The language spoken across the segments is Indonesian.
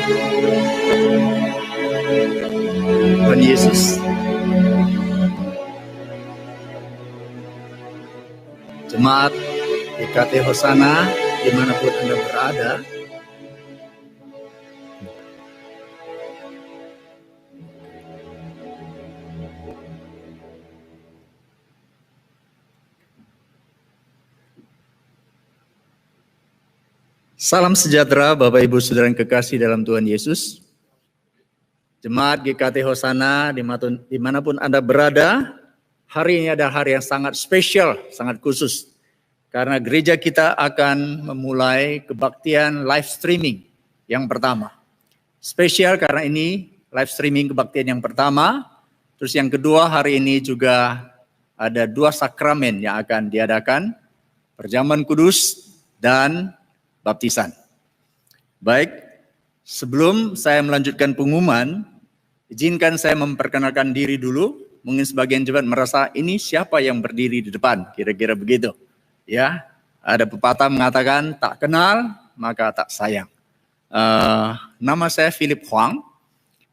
Tuhan Yesus, jemaat GKT Hosana dimanapun Anda berada, salam sejahtera Bapak Ibu Saudara yang kekasih dalam Tuhan Yesus. Jemaat GKT Hosana dimanapun Anda berada, hari ini adalah hari yang sangat spesial, sangat khusus. Karena gereja kita akan memulai kebaktian live streaming yang pertama. Spesial karena ini live streaming kebaktian yang pertama. Terus yang kedua, hari ini juga ada 2 sakramen yang akan diadakan, perjamuan kudus dan baptisan. Baik, sebelum saya melanjutkan pengumuman, izinkan saya memperkenalkan diri dulu. Mungkin sebagian jemaat merasa ini siapa yang berdiri di depan, kira-kira begitu. Ya, ada pepatah mengatakan tak kenal maka tak sayang. Nama saya Philip Huang.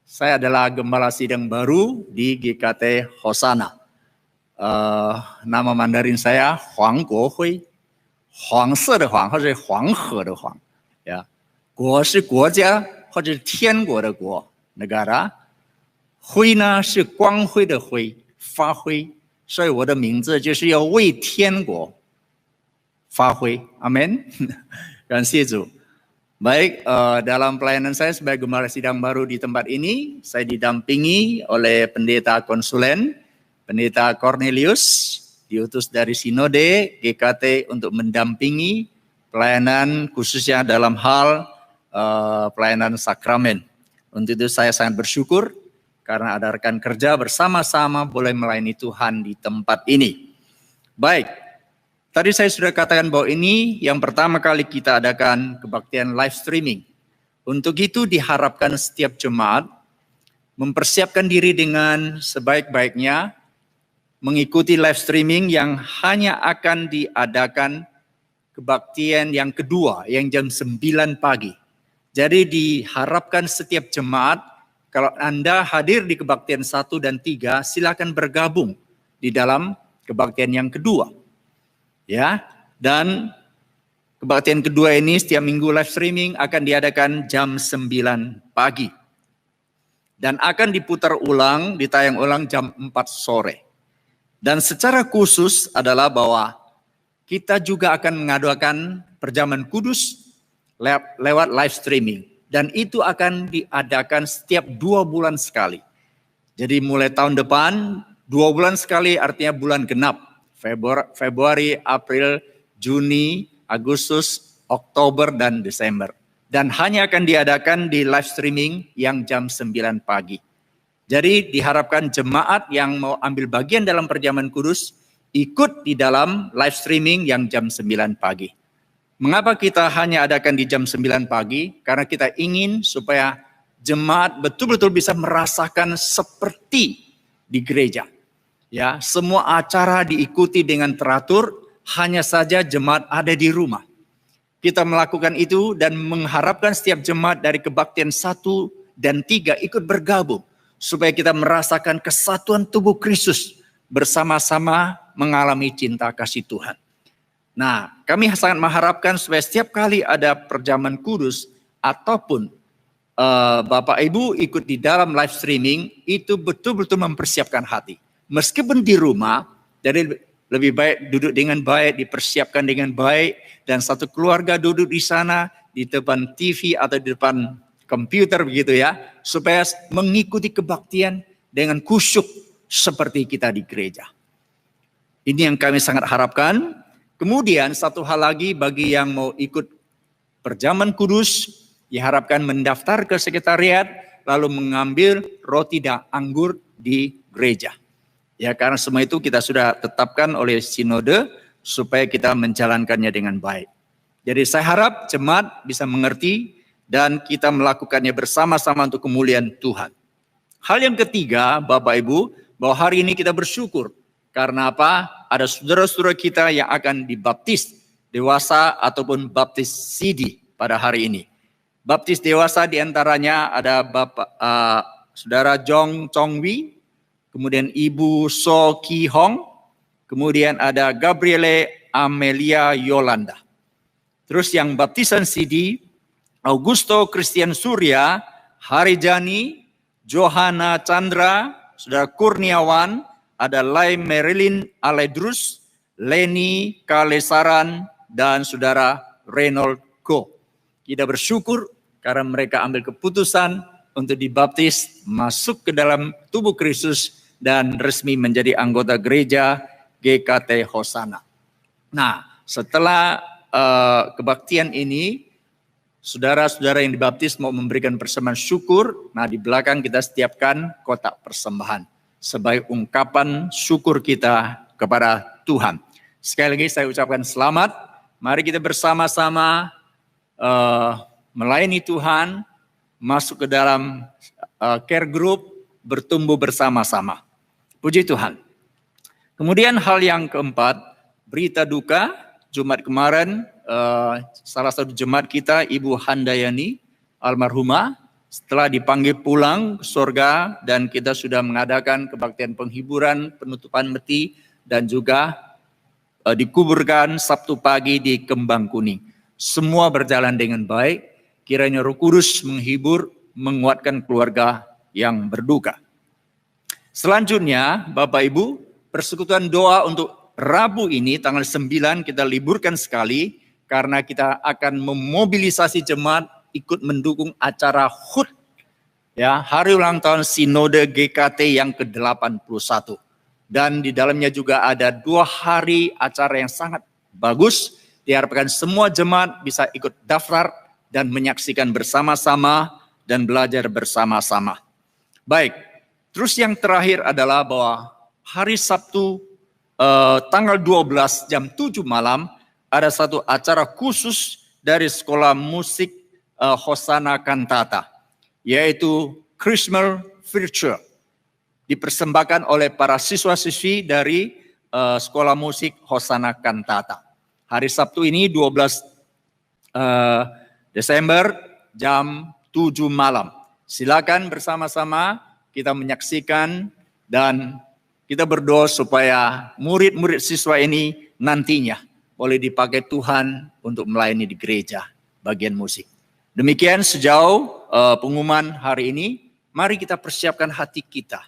Saya adalah gembala sidang baru di GKT Hosana. Nama Mandarin saya Huang Guohui. 黄色的黄或者黄河的黄，国是国家或者天国的国 negara， 辉呢是光辉的辉，发挥，所以我的名字就是要为天国发挥，阿们，感谢主。Baik, dalam pelayanan saya sebagai gembala sidang baru di tempat ini, saya didampingi oleh pendeta konsulen, pendeta Cornelius, diutus dari Sinode GKT untuk mendampingi pelayanan khususnya dalam hal pelayanan sakramen. Untuk itu saya sangat bersyukur karena ada rekan kerja bersama-sama boleh melayani Tuhan di tempat ini. Baik, tadi saya sudah katakan bahwa ini yang pertama kali kita adakan kebaktian live streaming. Untuk itu diharapkan setiap jemaat mempersiapkan diri dengan sebaik-baiknya, mengikuti live streaming yang hanya akan diadakan kebaktian yang kedua, yang jam 9 pagi. Jadi diharapkan setiap jemaat, kalau Anda hadir di kebaktian 1 dan 3, silakan bergabung di dalam kebaktian yang kedua. Ya, dan kebaktian kedua ini setiap minggu live streaming akan diadakan jam 9 pagi. Dan akan diputar ulang, ditayang ulang jam 4 sore. Dan secara khusus adalah bahwa kita juga akan mengadakan perjamuan kudus lewat live streaming. Dan itu akan diadakan setiap 2 bulan sekali. Jadi mulai tahun depan, 2 bulan sekali artinya bulan genap. Februari, April, Juni, Agustus, Oktober, dan Desember. Dan hanya akan diadakan di live streaming yang jam 9 pagi. Jadi diharapkan jemaat yang mau ambil bagian dalam perjamuan kudus ikut di dalam live streaming yang jam 9 pagi. Mengapa kita hanya adakan di jam 9 pagi? Karena kita ingin supaya jemaat betul-betul bisa merasakan seperti di gereja. Ya, semua acara diikuti dengan teratur, hanya saja jemaat ada di rumah. Kita melakukan itu dan mengharapkan setiap jemaat dari kebaktian 1 dan 3 ikut bergabung. Supaya kita merasakan kesatuan tubuh Kristus bersama-sama mengalami cinta kasih Tuhan. Nah, kami sangat mengharapkan supaya setiap kali ada perjamuan kudus ataupun Bapak Ibu ikut di dalam live streaming, itu betul-betul mempersiapkan hati. Meskipun di rumah, jadi lebih baik duduk dengan baik, dipersiapkan dengan baik, dan satu keluarga duduk di sana, di depan TV atau di depan komputer begitu ya, supaya mengikuti kebaktian dengan khusyuk seperti kita di gereja. Ini yang kami sangat harapkan. Kemudian satu hal lagi bagi yang mau ikut perjamuan kudus, diharapkan mendaftar ke sekretariat, lalu mengambil roti dan anggur di gereja. Ya, karena semua itu kita sudah tetapkan oleh sinode supaya kita menjalankannya dengan baik. Jadi saya harap jemaat bisa mengerti dan kita melakukannya bersama-sama untuk kemuliaan Tuhan. Hal yang ketiga, Bapak Ibu, bahwa hari ini kita bersyukur. Karena apa? Ada saudara-saudara kita yang akan dibaptis dewasa ataupun baptis sidi pada hari ini. Baptis dewasa diantaranya ada Saudara Jong Chongwi, kemudian Ibu So Ki Hong, kemudian ada Gabriele Amelia Yolanda. Terus yang baptisan CD, Augusto Christian Surya, Harijani, Johanna Chandra, Saudara Kurniawan, ada Lai Marilyn Aledrus, Leni Kalesaran, dan Saudara Reynold Go. Kita bersyukur karena mereka ambil keputusan untuk dibaptis, masuk ke dalam tubuh Kristus, dan resmi menjadi anggota gereja GKT Hosana. Nah, setelah kebaktian ini, saudara-saudara yang dibaptis mau memberikan persembahan syukur. Nah, di belakang kita setiapkan kotak persembahan sebagai ungkapan syukur kita kepada Tuhan. Sekali lagi saya ucapkan selamat. Mari kita bersama-sama melayani Tuhan, masuk ke dalam care group, bertumbuh bersama-sama. Puji Tuhan. Kemudian hal yang keempat, berita duka. Jumat kemarin salah satu jemaat kita, Ibu Handayani almarhumah, setelah dipanggil pulang ke surga, dan kita sudah mengadakan kebaktian penghiburan, penutupan peti, dan juga dikuburkan Sabtu pagi di Kembang Kuning. Semua berjalan dengan baik. Kiranya Roh Kudus menghibur, menguatkan keluarga yang berduka. Selanjutnya, Bapak Ibu, persekutuan doa untuk Rabu ini tanggal 9 kita liburkan sekali karena kita akan memobilisasi jemaat ikut mendukung acara HUT, ya, Hari Ulang Tahun Sinode GKT yang ke-81. Dan di dalamnya juga ada 2 hari acara yang sangat bagus. Diharapkan semua jemaat bisa ikut daftar dan menyaksikan bersama-sama dan belajar bersama-sama. Baik, terus yang terakhir adalah bahwa hari Sabtu tanggal 12 jam 7 malam ada satu acara khusus dari Sekolah Musik Hosana Kantata, yaitu Christmas Virtual, dipersembahkan oleh para siswa-siswi dari Sekolah Musik Hosana Kantata. Hari Sabtu ini 12 Desember jam 7 malam. Silakan bersama-sama kita menyaksikan dan kita berdoa supaya murid-murid siswa ini nantinya boleh dipakai Tuhan untuk melayani di gereja bagian musik. Demikian sejauh pengumuman hari ini. Mari kita persiapkan hati kita.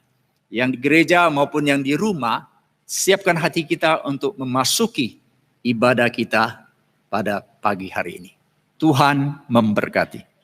Yang di gereja maupun yang di rumah, siapkan hati kita untuk memasuki ibadah kita pada pagi hari ini. Tuhan memberkati.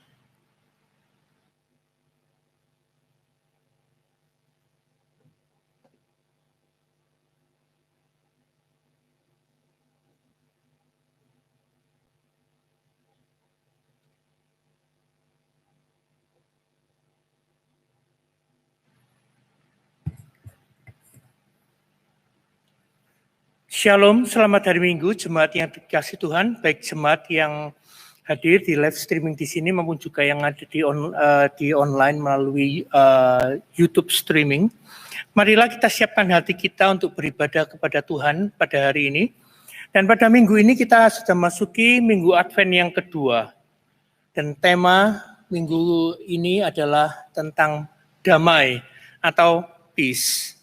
Shalom, selamat hari Minggu, jemaat yang dikasihi Tuhan, baik jemaat yang hadir di live streaming di sini maupun juga yang ada di online melalui YouTube streaming. Marilah kita siapkan hati kita untuk beribadah kepada Tuhan pada hari ini. Dan pada minggu ini kita sudah masuki minggu Advent yang kedua. Dan tema minggu ini adalah tentang damai atau peace.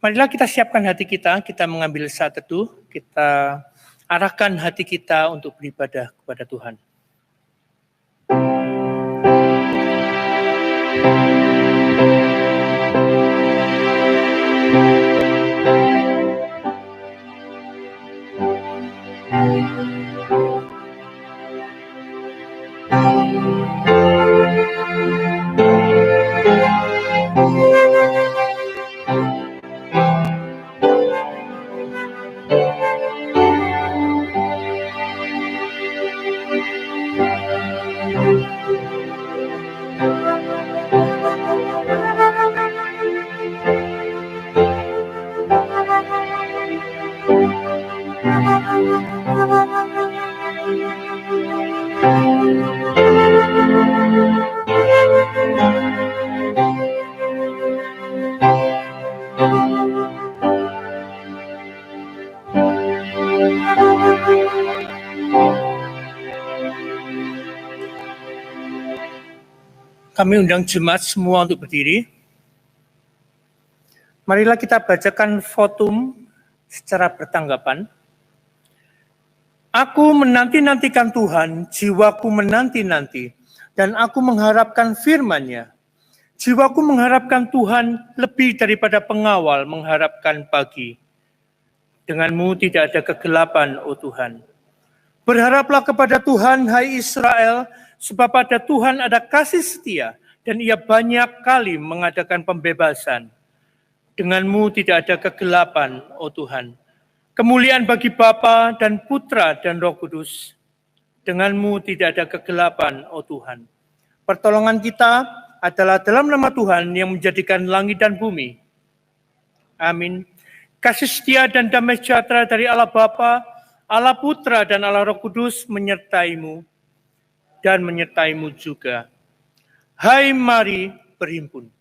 Marilah kita siapkan hati kita mengambil saat teduh, kita arahkan hati kita untuk beribadah kepada Tuhan. Kami undang jemaat semua untuk berdiri. Marilah kita bacakan votum secara bertanggapan. Aku menanti-nantikan Tuhan, jiwaku menanti-nanti, dan aku mengharapkan firman-Nya. Jiwaku mengharapkan Tuhan lebih daripada pengawal mengharapkan pagi. Denganmu tidak ada kegelapan, oh Tuhan. Berharaplah kepada Tuhan, hai Israel, sebab pada Tuhan ada kasih setia, dan Ia banyak kali mengadakan pembebasan. Denganmu tidak ada kegelapan, oh Tuhan. Kemuliaan bagi Bapa dan Putra dan Roh Kudus. Denganmu tidak ada kegelapan, oh Tuhan. Pertolongan kita adalah dalam nama Tuhan yang menjadikan langit dan bumi. Amin. Kasih setia dan damai sejahtera dari Allah Bapa, Allah Putra dan Allah Roh Kudus menyertaimu dan menyertaimu juga. Hai, mari berhimpun.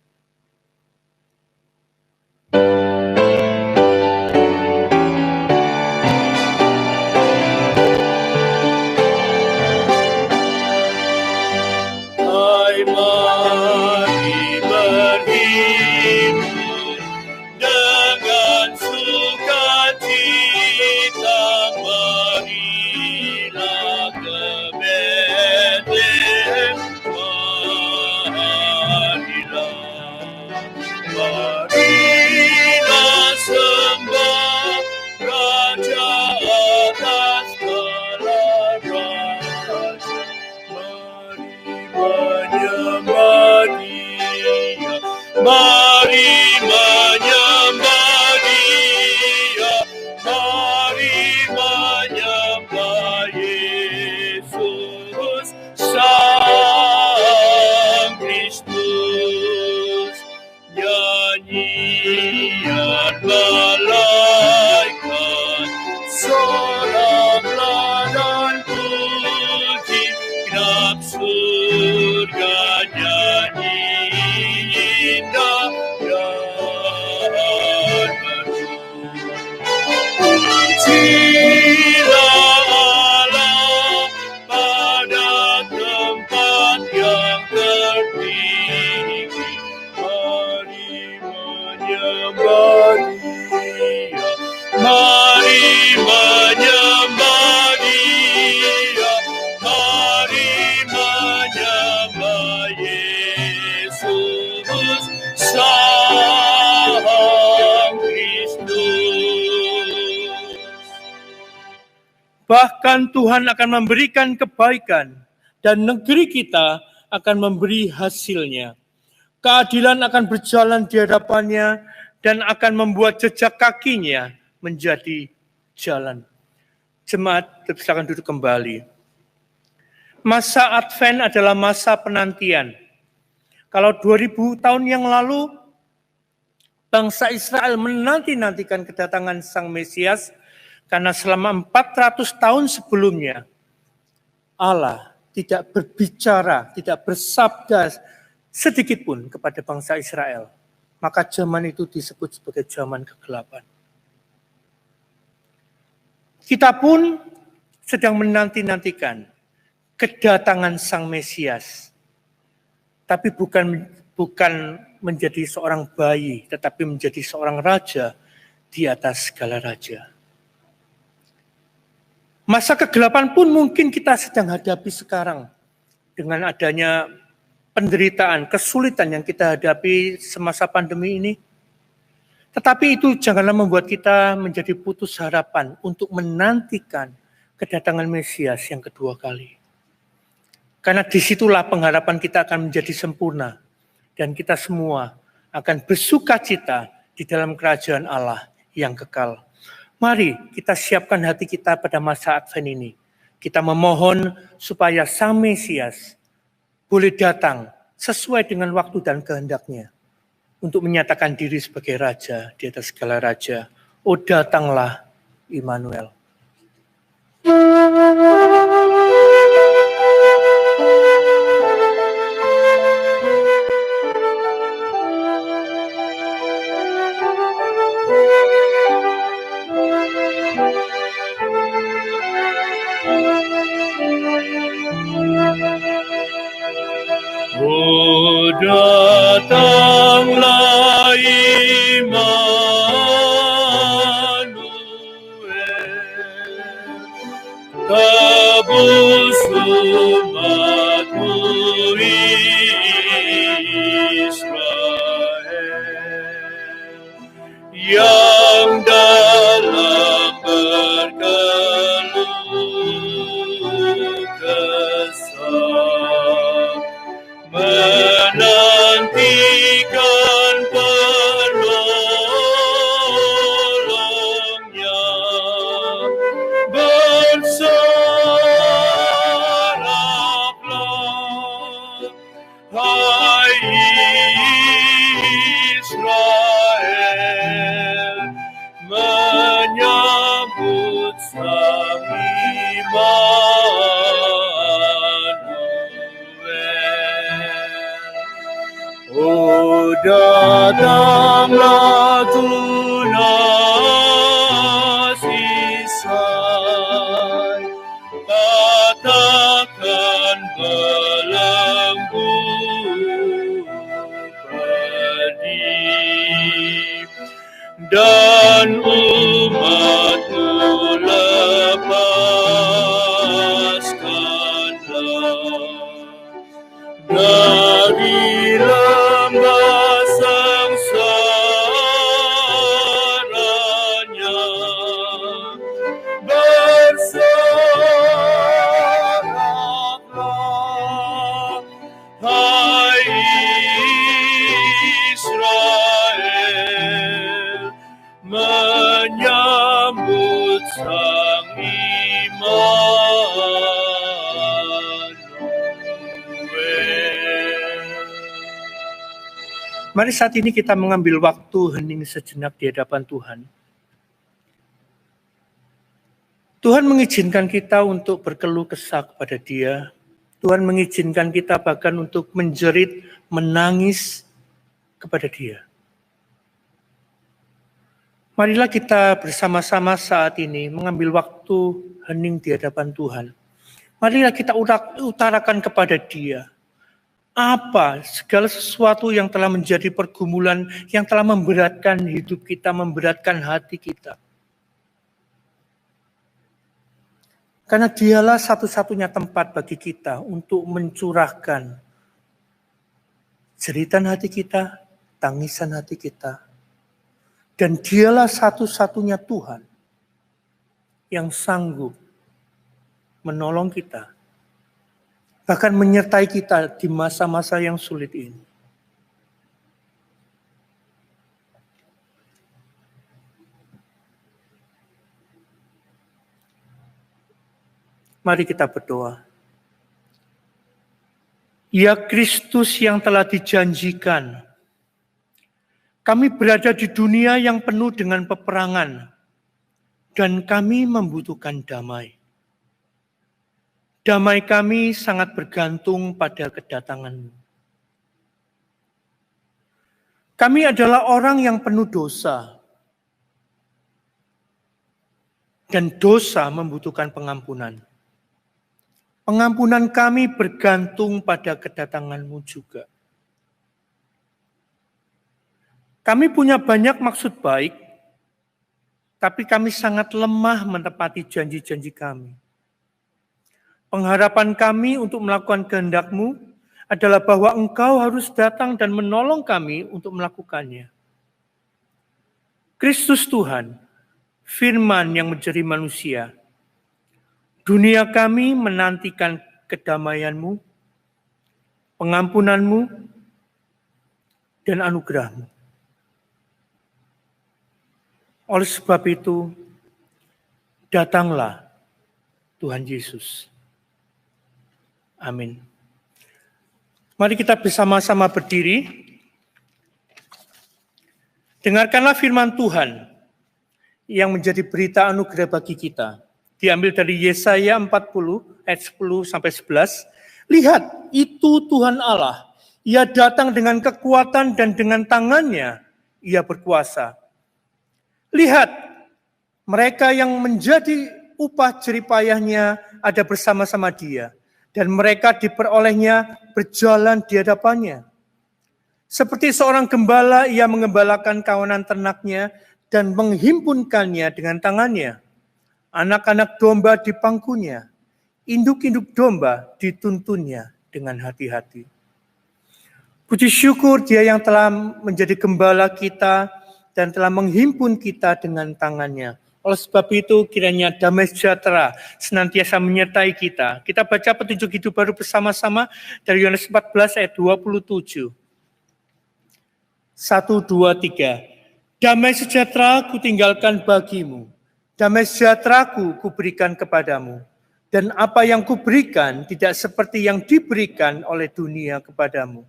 Bahkan Tuhan akan memberikan kebaikan dan negeri kita akan memberi hasilnya. Keadilan akan berjalan di hadapannya dan akan membuat jejak kakinya menjadi jalan. Jemaat, silakan duduk kembali. Masa Advent adalah masa penantian. Kalau 2000 tahun yang lalu bangsa Israel menanti-nantikan kedatangan Sang Mesias, karena selama 400 tahun sebelumnya, Allah tidak berbicara, tidak bersabda sedikit pun kepada bangsa Israel. Maka zaman itu disebut sebagai zaman kegelapan. Kita pun sedang menanti-nantikan kedatangan Sang Mesias. Tapi bukan menjadi seorang bayi, tetapi menjadi seorang raja di atas segala raja. Masa kegelapan pun mungkin kita sedang hadapi sekarang dengan adanya penderitaan, kesulitan yang kita hadapi semasa pandemi ini. Tetapi itu janganlah membuat kita menjadi putus harapan untuk menantikan kedatangan Mesias yang kedua kali. Karena disitulah pengharapan kita akan menjadi sempurna dan kita semua akan bersukacita di dalam kerajaan Allah yang kekal. Mari kita siapkan hati kita pada masa Advent ini. Kita memohon supaya Sang Mesias boleh datang sesuai dengan waktu dan kehendaknya untuk menyatakan diri sebagai Raja di atas segala Raja. Oh, datanglah Immanuel. Oh, datanglah Immanuel, tebus umatmu Israel, yang dalam berkeluh kesah menantikan penolongnya, bersoraklah, hai Israel, menyambut Sang Immanuel. Oh, datanglah tunas Isai, katakan belenggu pedih, dan umatmu lepaskanlah dari lembah sengsaranya, bersoraklah, hai Israel, menyambut Sang Immanuel. Mari saat ini kita mengambil waktu hening sejenak di hadapan Tuhan. Tuhan mengizinkan kita untuk berkeluh kesah kepada Dia. Tuhan mengizinkan kita bahkan untuk menjerit, menangis kepada Dia. Marilah kita bersama-sama saat ini mengambil waktu hening di hadapan Tuhan. Marilah kita utarakan kepada Dia apa segala sesuatu yang telah menjadi pergumulan, yang telah memberatkan hidup kita, memberatkan hati kita. Karena Dialah satu-satunya tempat bagi kita untuk mencurahkan jeritan hati kita, tangisan hati kita. Dan Dialah satu-satunya Tuhan yang sanggup menolong kita, bahkan menyertai kita di masa-masa yang sulit ini. Mari kita berdoa. Ya Kristus yang telah dijanjikan, kami berada di dunia yang penuh dengan peperangan, dan kami membutuhkan damai. Damai kami sangat bergantung pada kedatangan-Mu. Kami adalah orang yang penuh dosa, dan dosa membutuhkan pengampunan. Pengampunan kami bergantung pada kedatangan-Mu juga. Kami punya banyak maksud baik, tapi kami sangat lemah menepati janji-janji kami. Pengharapan kami untuk melakukan kehendak-Mu adalah bahwa Engkau harus datang dan menolong kami untuk melakukannya. Kristus Tuhan, Firman yang menjadi manusia, dunia kami menantikan kedamaian-Mu, pengampunan-Mu, dan anugerah-Mu. Oleh sebab itu, datanglah Tuhan Yesus. Amin. Mari kita bersama-sama berdiri. Dengarkanlah firman Tuhan yang menjadi berita anugerah bagi kita. Diambil dari Yesaya 40 ayat 10 sampai 11. Lihat, itu Tuhan Allah. Ia datang dengan kekuatan dan dengan tangannya Ia berkuasa. Lihat, mereka yang menjadi upah jerih payahnya ada bersama-sama Dia. dan mereka diperolehnya berjalan di hadapannya. Seperti seorang gembala, ia mengembalakan kawanan ternaknya dan menghimpunkannya dengan tangannya. Anak-anak domba di pangkunya, induk-induk domba dituntunnya dengan hati-hati. Puji syukur Dia yang telah menjadi gembala kita dan telah menghimpun kita dengan tangannya. Oleh sebab itu kiranya damai sejahtera senantiasa menyertai kita. Kita baca petunjuk hidup baru bersama-sama dari Yohanes 14 ayat 27. 1, 2, 3. Damai sejahtera kutinggalkan bagimu. Damai sejahteraku kuberikan kepadamu. Dan apa yang kuberikan tidak seperti yang diberikan oleh dunia kepadamu.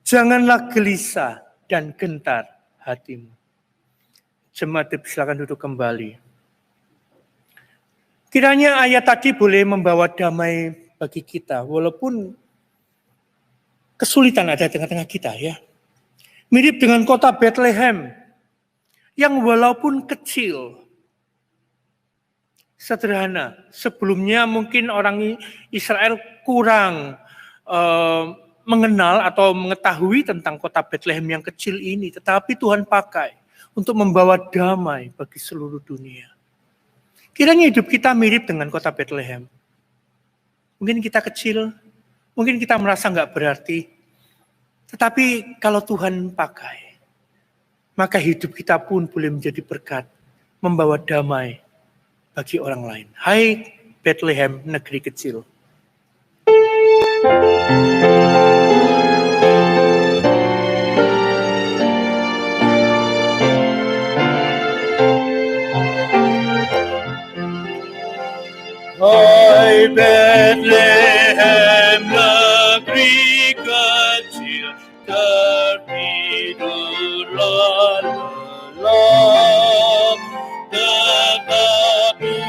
Janganlah gelisah dan gentar hatimu. Jemaat silakan duduk kembali. Kiranya ayat tadi boleh membawa damai bagi kita, walaupun kesulitan ada di tengah-tengah kita ya. Mirip dengan kota Bethlehem, yang walaupun kecil, sederhana. Sebelumnya mungkin orang Israel kurang mengenal atau mengetahui tentang kota Bethlehem yang kecil ini, tetapi Tuhan pakai untuk membawa damai bagi seluruh dunia. Kiranya hidup kita mirip dengan kota Bethlehem. Mungkin kita kecil, mungkin kita merasa nggak berarti, tetapi kalau Tuhan pakai, maka hidup kita pun boleh menjadi berkat, membawa damai bagi orang lain. Hai Bethlehem, negeri kecil. Hai Bethlehem, negeri kecil, tertidurlah lelah, tetap di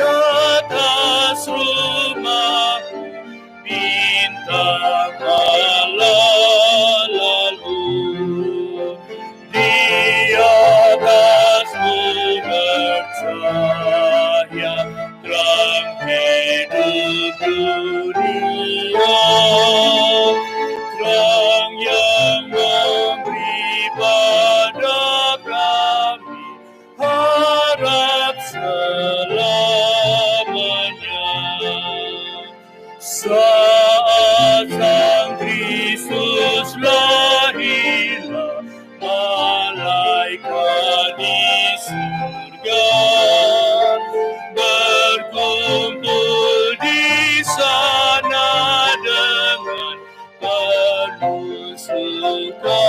atas rumah bintang Allah lalu, di atasmu bercahaya terang hidup dunia, terang yang memberi pada kami harap selamanya. Saat Sang Kristus lahirlah, malaikat di surga berkumpul di sana dengan penuh sukacita.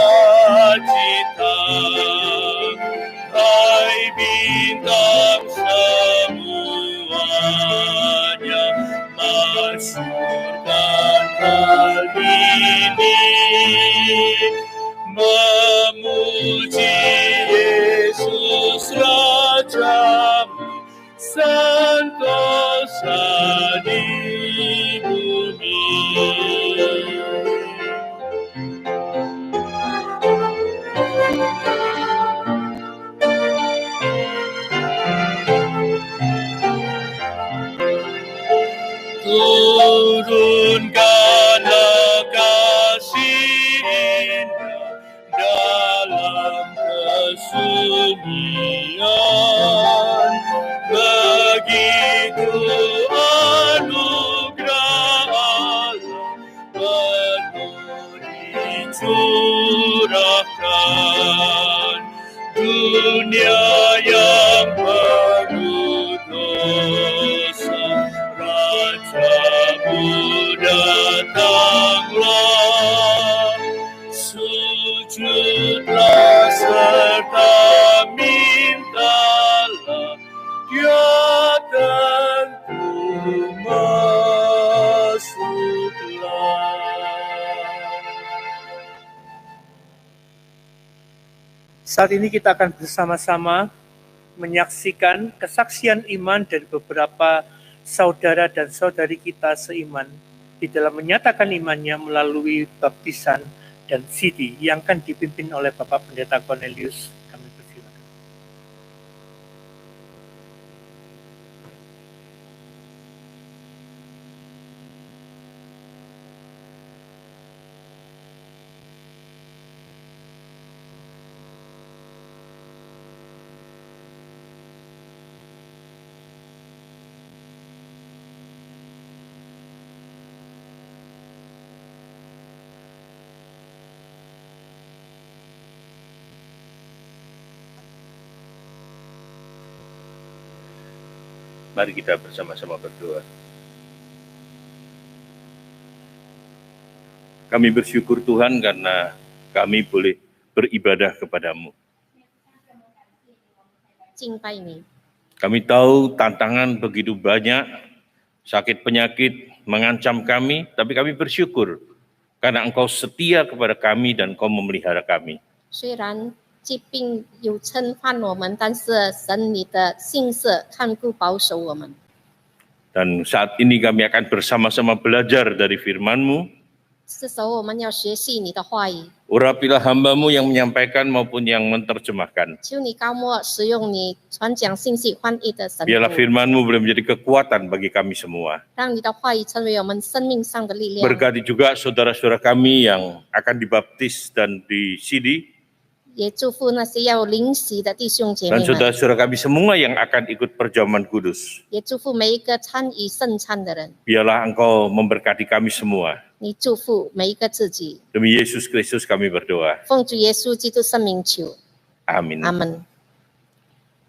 Hai bintang semuanya, masyurkan hal ini, memuji Yesus Rajamu, sentosa di bumi. Turunkanlah kasih indah dalam kesunyian, begitu anugerah Allah penuh dicurahkan. Dunia yang penuh dosa, Rajamu datanglah, sujudlah serta mintalah, Dia tentu masuklah. Saat ini kita akan bersama-sama menyaksikan kesaksian iman dari beberapa saudara dan saudari kita seiman di dalam menyatakan imannya melalui baptisan dan sidi yang akan dipimpin oleh Bapak Pendeta Cornelius. Kami persilakan. Mari kita bersama-sama berdoa. Kami bersyukur Tuhan karena kami boleh beribadah kepadamu. 敬拜你。 Kami tahu tantangan begitu banyak, sakit penyakit mengancam kami, tapi kami bersyukur karena Engkau setia kepada kami dan Engkau memelihara kami. 虽然疾病有侵犯我们，但是神你的信实看顾保守我们。 Dan saat ini kami akan bersama-sama belajar dari firman-Mu. 这时候我们要学习你的话语， Urapilah hamba-Mu yang menyampaikan maupun yang menerjemahkan. 求你高莫使用你传讲信息翻译的神 Biarlah 父， firman-Mu boleh menjadi kekuatan bagi kami semua. 让你的话语成为我们生命上的力量。 Berkati juga saudara-saudara kami yang akan dibaptis dan disidi, 也祝福那些要灵洗的弟兄姐妹 dan 们， saudara-saudara kami semua yang akan ikut perjamuan kudus. 也祝福每一个参与圣餐的人。 Biarlah Engkau memberkati kami semua. 你祝福每一个自己， Demi Yesus Kristus kami berdoa. 奉主耶稣基督圣名求， Amin. 阿门。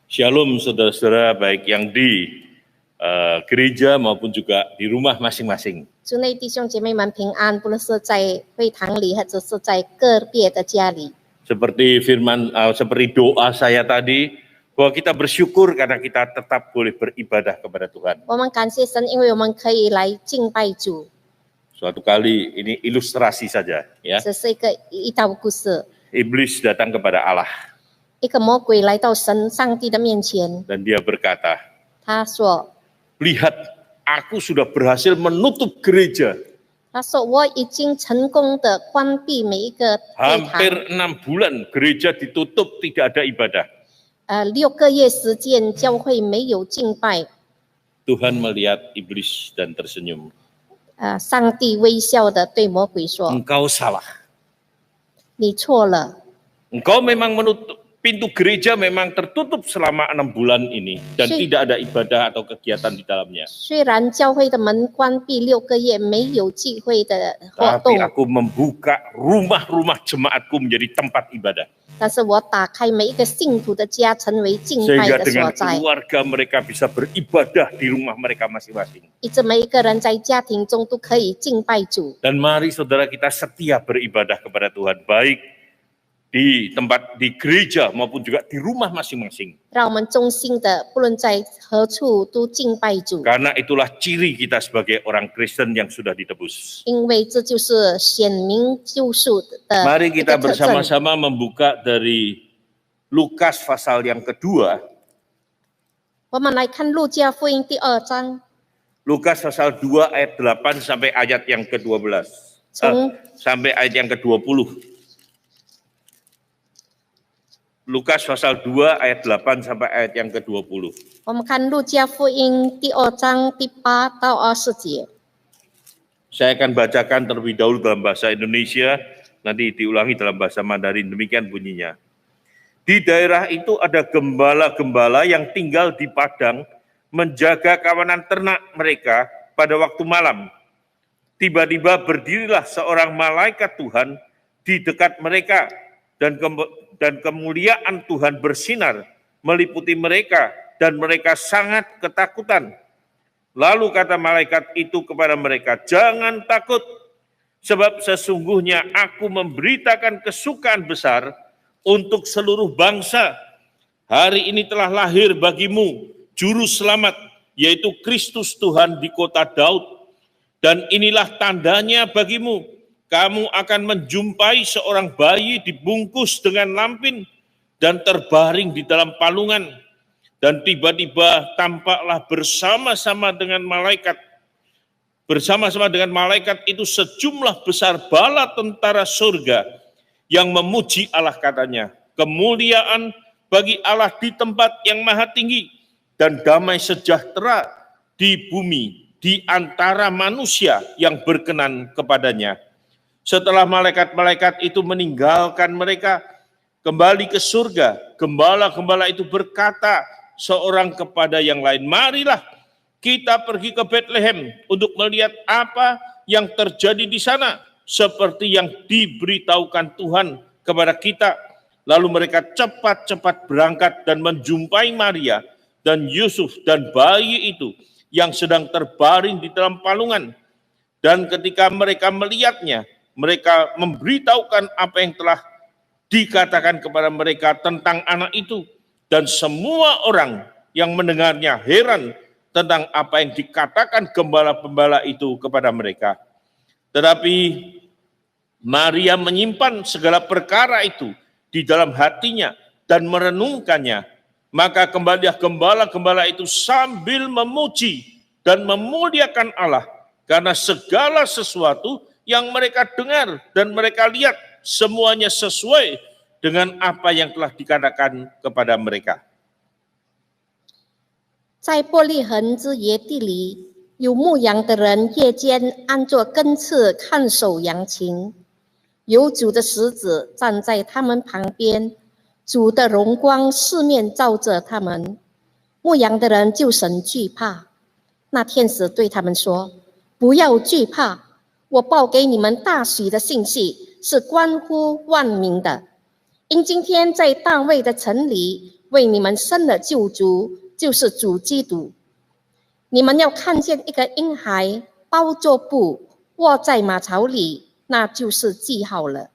Shalom saudara-saudara baik yang di gereja maupun juga di rumah masing-masing. 主内弟兄姐妹们平安，不论是在会堂里，或者是在个别的家里。 Seperti seperti doa saya tadi, bahwa kita bersyukur karena kita tetap boleh beribadah kepada Tuhan. 我们感谢神，因为我们可以来敬拜主。 Suatu kali ini ilustrasi saja, ya. 这是一道故事， Iblis datang kepada Allah 一个魔鬼来到上帝的面前， dan dia berkata, 他说 lihat aku sudah berhasil menutup gereja. 他说我已经成功的关闭每一个会堂， Hampir 6 bulan gereja ditutup, tidak ada ibadah. 6个月时间教会没有敬拜， Tuhan melihat iblis dan tersenyum. 上帝微笑的对魔鬼说 Engkau salah. 你错了， Engkau memang menutup, pintu gereja memang tertutup selama 6 bulan ini dan Si- tidak ada ibadah atau kegiatan di dalamnya. 虽然教会的门关闭6个月，没有聚会的活 Tapi 动， aku membuka rumah-rumah jemaatku menjadi tempat ibadah. 但是我打开每一个信徒的家，成为敬拜 Sehingga 的 dengan 所在， keluarga mereka bisa beribadah di rumah mereka masing-masing. 以致每一个人在家庭中都可以敬拜主。 Dan mari saudara kita setia beribadah kepada Tuhan, baik di tempat di gereja maupun juga di rumah masing-masing. 让我们衷心的，不论在何处都敬拜主， Karena itulah ciri kita sebagai orang Kristen yang sudah ditebus. 因为这就是显明救赎的 Mari 一 kita 个特征。 bersama-sama membuka dari Lukas pasal yang kedua. 我们来看路加福音第2章， Lukas pasal 2 ayat 8 sampai ayat yang ke-12. Sampai ayat yang ke-20. Lukas pasal 2 ayat 8 sampai ayat yang ke-20. 我们看路加福音第2章第8到20节。 Saya akan bacakan terlebih dahulu dalam bahasa Indonesia, nanti diulangi dalam bahasa Mandarin, demikian bunyinya. Di daerah itu ada gembala-gembala yang tinggal di padang, menjaga kawanan ternak mereka pada waktu malam. Tiba-tiba berdirilah seorang malaikat Tuhan di dekat mereka, dan kemuliaan Tuhan bersinar meliputi mereka, dan mereka sangat ketakutan. Lalu kata malaikat itu kepada mereka, jangan takut, sebab sesungguhnya aku memberitakan kesukaan besar untuk seluruh bangsa. Hari ini telah lahir bagimu juru selamat, yaitu Kristus Tuhan di kota Daud. Dan inilah tandanya bagimu, kamu akan menjumpai seorang bayi dibungkus dengan lampin dan terbaring di dalam palungan. Dan tiba-tiba tampaklah bersama-sama dengan malaikat itu sejumlah besar bala tentara surga yang memuji Allah, katanya, kemuliaan bagi Allah di tempat yang maha tinggi dan damai sejahtera di bumi di antara manusia yang berkenan kepadanya. Setelah malaikat-malaikat itu meninggalkan mereka kembali ke surga, gembala-gembala itu berkata seorang kepada yang lain, marilah kita pergi ke Bethlehem untuk melihat apa yang terjadi di sana, seperti yang diberitahukan Tuhan kepada kita. Lalu mereka cepat-cepat berangkat dan menjumpai Maria, dan Yusuf dan bayi itu yang sedang terbaring di dalam palungan. Dan ketika mereka melihatnya, mereka memberitahukan apa yang telah dikatakan kepada mereka tentang anak itu. Dan semua orang yang mendengarnya heran tentang apa yang dikatakan gembala-gembala itu kepada mereka. Tetapi Maria menyimpan segala perkara itu di dalam hatinya dan merenungkannya. Maka kembalilah gembala-gembala itu sambil memuji dan memuliakan Allah karena segala sesuatu yang mereka dengar dan mereka lihat semuanya sesuai dengan apa yang telah dikatakan kepada mereka. 在伯利恒之野地里，有牧羊的人夜间安坐更次看守羊群，有主的使者站在他们旁边，主的荣光四面照着他们，牧羊的人就甚惧怕。那天使对他们说：“不要惧怕，我报给你们大喜的信息，是关乎万民的。因今天在大卫的城里为你们生了救主，就是主基督。你们要看见一个婴孩包着布卧在马槽里，那就是记号了。”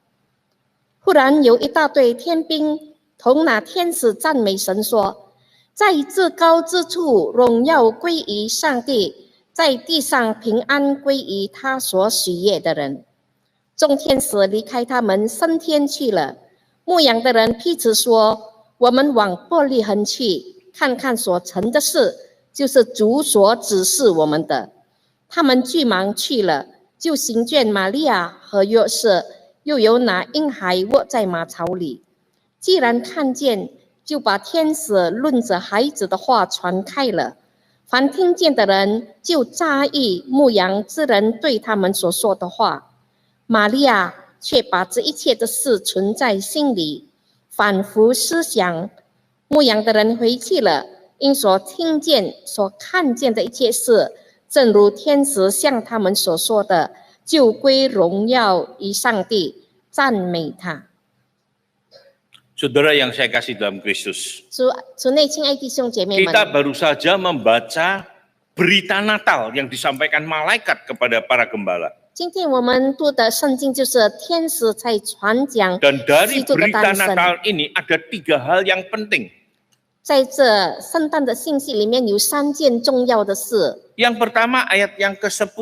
忽然有一大队天兵同那天使赞美神说：“在至高之处荣耀归于上帝，在地上平安归于他所喜悦的人。”众天使离开他们升天去了。牧羊的人彼此说：“我们往伯利恒去，看看所成的事，就是主所指示我们的。”他们急忙去了，就寻见玛利亚和约瑟，又有那婴孩卧在马槽里。既然看见，就把天使论着孩子的话传开了。凡听见的人就诧异牧羊之人对他们所说的话。玛利亚却把这一切的事存在心里，反复思想。牧羊的人回去了，因所听见、所看见的一切事，正如天使向他们所说的，就归荣耀于上帝，赞美他。 Saudara yang saya kasih dalam Kristus, 主内亲爱弟兄姐妹们， kita baru saja membaca berita Natal yang disampaikan malaikat kepada para gembala. 今天我们读的圣经就是天使在传讲 Dan dari 基督的 berita 诞生。 Natal ini ada 3 hal yang penting. 在这圣诞的信息里面有3件重要的事。 Yang pertama ayat yang ke-10.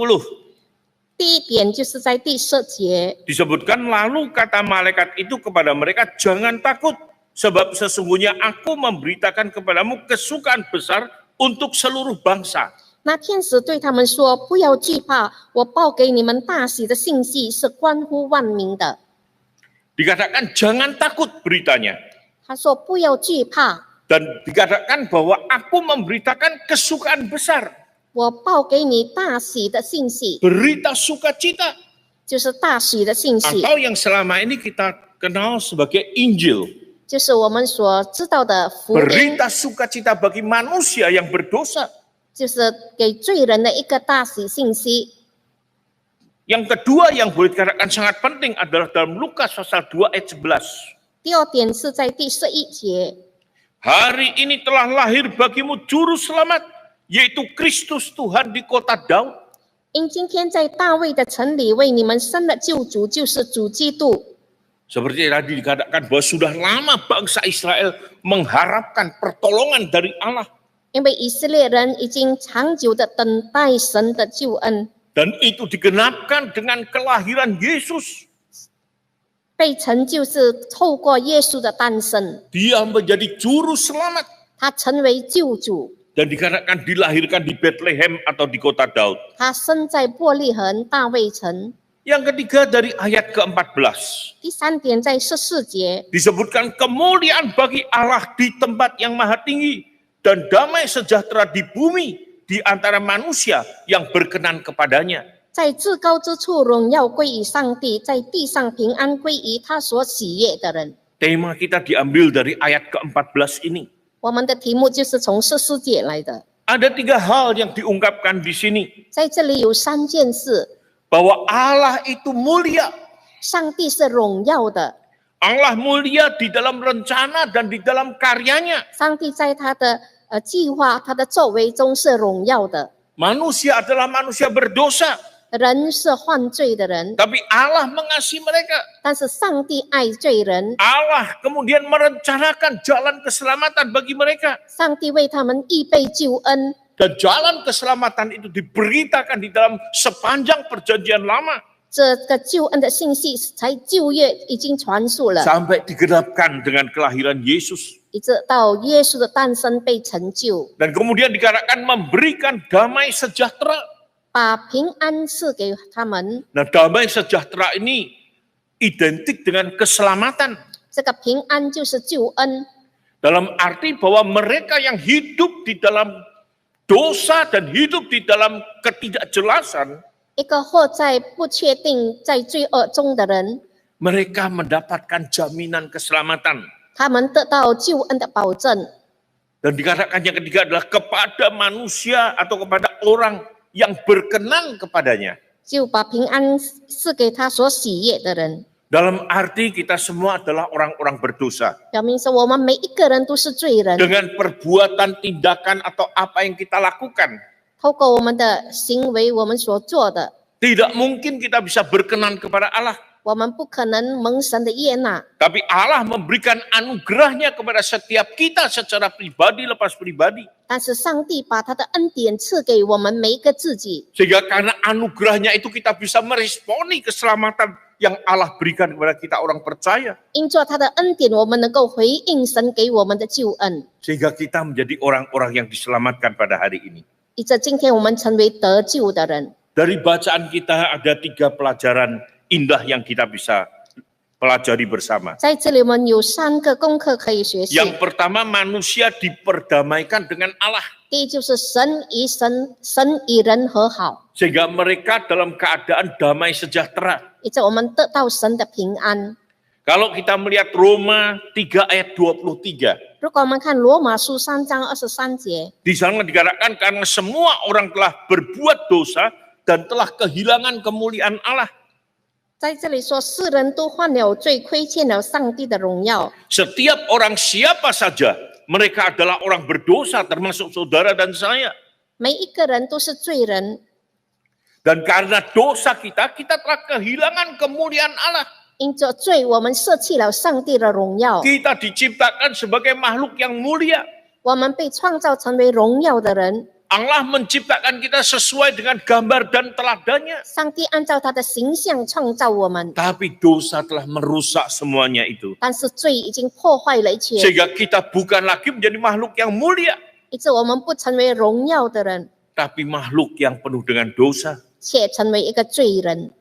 第一点就是在第10节， Disebutkan lalu kata malaikat itu kepada mereka, jangan takut, sebab sesungguhnya aku memberitakan kepadamu kesukaan besar untuk seluruh bangsa. 那天使对他们说：“不要惧怕，我报给你们大喜的信息是关乎万民的。” Dikatakan jangan takut beritanya. 他说：“不要惧怕， Dan dikatakan bahwa aku memberitakan kesukaan besar. 我报给你大喜的信息， Berita sukacita. 就是大喜的信息， Atau yang selama ini kita kenal sebagai Injil. 就是我们所知道的福音， Berita sukacita bagi manusia yang berdosa. 就是给罪人的一个大喜信息。 Yang kedua yang boleh dikatakan sangat penting adalah dalam Lukas pasal 2 ayat 11. 第二点是在第11节， Hari ini telah lahir bagimu juru selamat, yaitu Kristus Tuhan di kota Daud. 因今天在大卫的城里为你们生了救主，就是主基督。 Seperti tadi dikatakan bahwa sudah lama bangsa Israel mengharapkan pertolongan dari Allah. 因为以色列人已经长久的等待神的救恩， Dan itu digenapkan dengan kelahiran Yesus. 被成就是透过耶稣的诞生， Dia menjadi juru selamat. 他成为救主。 Dan dikatakan dilahirkan di Bethlehem atau di kota Daud. 他生在伯利恒大卫城。 Yang ketiga dari ayat ke-14. 第3点在14节， Disebutkan kemuliaan bagi Allah di tempat yang maha tinggi. Dan damai sejahtera di bumi di antara manusia yang berkenan kepadanya. 在至高之处荣耀归于上帝，在地上平安归于他所喜悦的人。 Tema kita diambil dari ayat ke-14 ini. 我们的题目就是从14节来的， Ada 3 hal yang diungkapkan di sini. 在这里有3件事， Bahwa Allah itu mulia. 上帝是荣耀的， Allah mulia di dalam rencana dan di dalam karyanya. 上帝在他的计划、他的作为中是荣耀的。 Manusia adalah manusia berdosa, 人是犯罪的人， tapi Allah mengasihi mereka. 但是上帝爱罪人， Allah kemudian merencanakan jalan keselamatan bagi mereka. 上帝为他们预备救恩， Dan jalan keselamatan itu diberitakan di dalam sepanjang perjanjian lama. 这个救恩的信息才旧约已经传述了， Sampai digenapkan dengan kelahiran Yesus. 一直到耶稣的诞生被成就， Dan kemudian dikatakan memberikan damai sejahtera. 把平安赐给他们。 Nah, damai sejahtera ini identik dengan keselamatan. 这个平安就是救恩， Dalam arti bahwa mereka yang hidup di dalam dosa dan hidup di dalam ketidakjelasan, 一个活在不确定、在罪恶中的人， mereka mendapatkan jaminan keselamatan. 他们得到救恩的保证。 Dan dikatakan yang ketiga adalah kepada manusia atau kepada orang yang berkenan kepadanya. 就把平安赐给他所喜悦的人， Dalam arti kita semua adalah orang-orang berdosa. 表明说我们每一个人都是罪人。 Dengan perbuatan, tindakan, atau apa yang kita lakukan, 透过我们的行为，我们所做的， tidak mungkin kita bisa berkenan kepada Allah. 我们不可能蒙神的悦纳。 Tapi Allah memberikan anugerahnya kepada setiap kita secara pribadi lepas pribadi. 但是上帝把他的恩典赐给我们每一个自己， Sehingga karena anugerahnya itu kita bisa meresponi keselamatan yang Allah berikan kepada kita orang percaya. 因着他的恩典，我们能够回应神给我们的救恩， Sehingga kita menjadi orang-orang yang diselamatkan pada hari ini. 以致今天我们成为得救的人。 Dari bacaan kita ada 3 pelajaran indah yang kita bisa pelajari bersama. 在这里，我们有3个功课可以学习。 Yang pertama, manusia diperdamaikan dengan Allah. 第一就是神与人和好， Sehingga mereka dalam keadaan damai sejahtera. 以致我们得到神的平安。 Kalau kita melihat Roma 3 ayat 23. 如果我们看罗马书3章23节， Di sana dikatakan karena semua orang telah berbuat dosa dan telah kehilangan kemuliaan Allah. 在这里说，世人都犯了罪，亏欠了上帝的荣耀。 Setiap orang siapa saja, mereka adalah orang berdosa termasuk saudara dan saya. 每一个人都是罪人， Dan karena dosa kita telah kehilangan kemuliaan Allah. 因着罪，我们舍弃了上帝的荣耀。 Kita diciptakan sebagai makhluk yang mulia. 我们被创造成为荣耀的人， Allah menciptakan kita sesuai dengan gambar dan teladannya. 上帝按照他的形象创造我们， Tapi dosa telah merusak semuanya itu. 但是罪已经破坏了一切， Sehingga kita bukan lagi menjadi makhluk yang mulia. 以致我们不成为荣耀的人， Tapi makhluk yang penuh dengan dosa. 却成为一个罪人。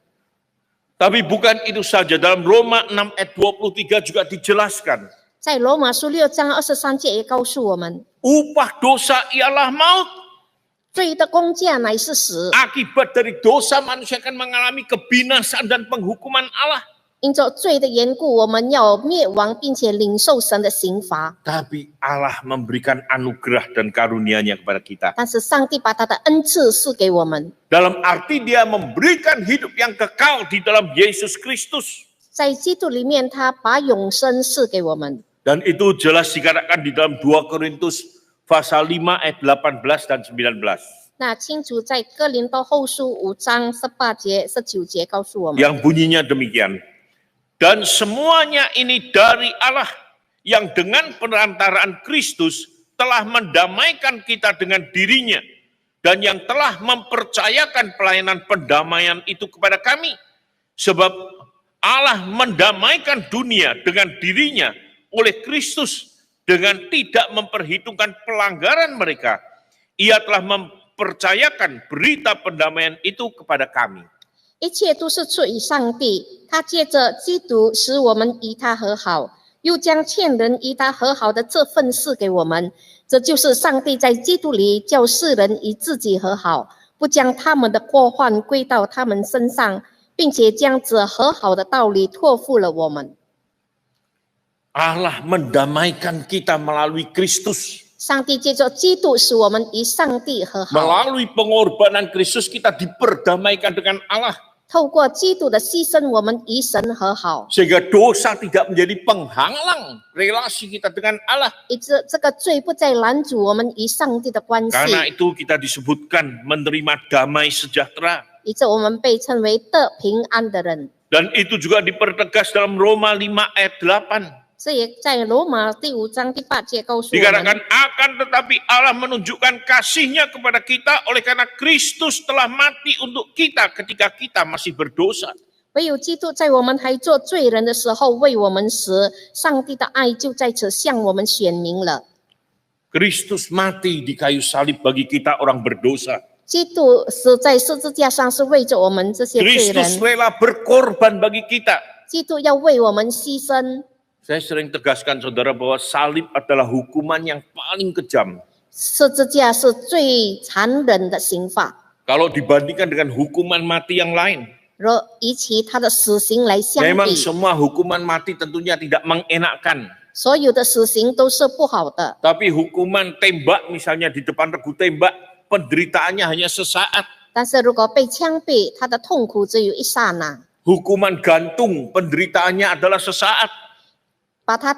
Tapi bukan itu saja. Dalam Roma 6 ayat 23 juga dijelaskan. 在罗马书6章23节也告诉我们， Upah dosa ialah maut. 罪的工价乃是死， Akibat dari dosa manusia akan mengalami kebinasaan dan penghukuman Allah. 因着罪的缘故，我们要灭亡，并且领受神的刑罚。 Tapi Allah memberikan anugerah dan karunia-Nya kepada kita. 但是上帝把他的恩赐赐给我们， Dalam arti Dia memberikan hidup yang kekal di dalam Yesus Kristus. 在基督里面，他把永生赐给我们。 Dan itu jelas dikatakan di dalam 2 Korintus pasal 5 ayat 18 dan 19. 那清楚在哥林多后书5章18节、19节告诉我们， Yang bunyinya demikian. Dan semuanya ini dari Allah yang dengan perantaraan Kristus telah mendamaikan kita dengan dirinya dan yang telah mempercayakan pelayanan pendamaian itu kepada kami. Sebab Allah mendamaikan dunia dengan dirinya oleh Kristus dengan tidak memperhitungkan pelanggaran mereka. Ia telah mempercayakan berita pendamaian itu kepada kami. 一切都是出于上帝，他借着基督使我们与他和好，又将欠人与他和好的这份赐给我们。这就是上帝在基督里叫世人与自己和好，不将他们的过患归到他们身上，并且将这和好的道理托付了我们。 Allah mendamaikan kita melalui Kristus. 上帝借着基督使我们与上帝和好， Melalui pengorbanan Kristus kita diperdamaikan dengan Allah. 透过基督的牺牲，我们与神和好， Sehingga dosa tidak menjadi penghalang relasi kita dengan Allah. 以致这个罪不再拦阻我们与上帝的关系， Karena itu kita disebutkan menerima damai sejahtera. 以致我们被称为得平安的人。 Dan itu juga dipertegas dalam Roma 5 ayat 8. 这也在罗马第5章第8节告诉我 Dikatakan 们， akan tetapi Allah menunjukkan kasih-Nya kepada kita oleh karena Kristus telah mati untuk kita ketika kita masih berdosa. 唯有基督在我们还做罪人的时候为我们死，上帝的爱就在此向我们显明了。 Kristus mati di kayu salib bagi kita orang berdosa. 基督死在十字架上是为着我们这些罪 Kristus 人， rela berkorban bagi kita. 基督要为我们牺牲。 Saya sering tegaskan saudara bahwa salib adalah hukuman yang paling kejam. 十字架是最残忍的刑罚， Kalau dibandingkan dengan hukuman mati yang lain. 若以其他的死刑来相 Memang 比， semua hukuman mati tentunya tidak mengenakan. 所有的死刑都是不好的。 Tapi hukuman tembak misalnya di depan regu tembak, penderitaannya hanya sesaat. 但是如果被枪毙，他的痛苦只有一刹那； Hukuman gantung, penderitaannya adalah sesaat. 把他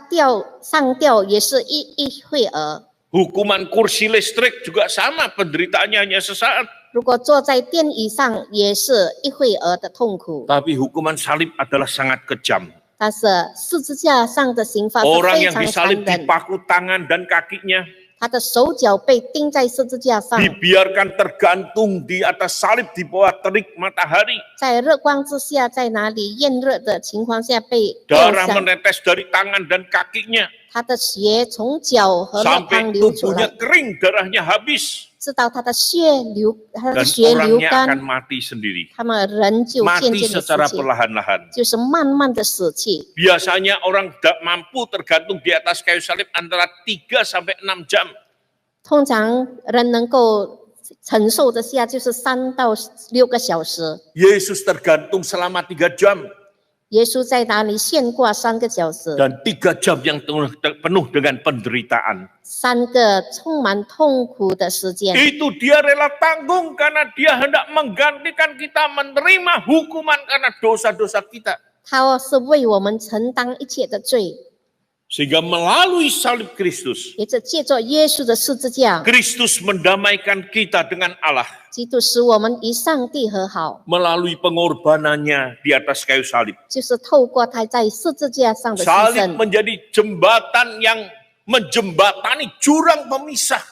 上吊也是一会儿。 Hukuman kursi listrik juga sama, penderitaannya hanya sesaat. 如果坐在电椅上，也是一会儿的痛苦。 Tapi hukuman salib adalah sangat kejam. 但是十字架上的刑罚是 Orang 非 yang 常残 disalib 忍， dipaku tangan dan kakinya, 他的手脚被钉在十字架上， dibiarkan tergantung di atas salib di bawah terik matahari. 在日光之下，在哪里炎热的情况下被吊 Darah 上， menetes dari tangan dan kakinya. 他的血从脚和肋 Sampai 旁流出 tubuhnya 来， kering, darahnya habis. 直到他的Dan 血流 orangnya 干， akan mati sendiri. 他们人就渐 Mati 渐的死 secara 去， perlahan-lahan. 就是慢慢的死去。 Biasanya orang tidak mampu tergantung di atas kayu salib antara 3 sampai 6 jam. 通常人能够承受得下，就是3到6个小时。 Yesus tergantung selama 3 jam. 耶稣在哪里现挂3个小时， Dan 3 jam yang penuh dengan penderitaan. 3个充满痛苦的时间。 Itu dia rela tanggung karena dia hendak menggantikan kita menerima hukuman karena dosa-dosa kita. 他是为我们承担一切的罪， Sehingga melalui salib Kristus, 也是借着耶稣的十字架， Kristus mendamaikan kita dengan Allah. 基督使我们与上帝和好， Melalui pengorbanannya di atas kayu salib. 就是透过他在十字架上的牺 Salib 牲， menjadi jembatan yang menjembatani jurang pemisah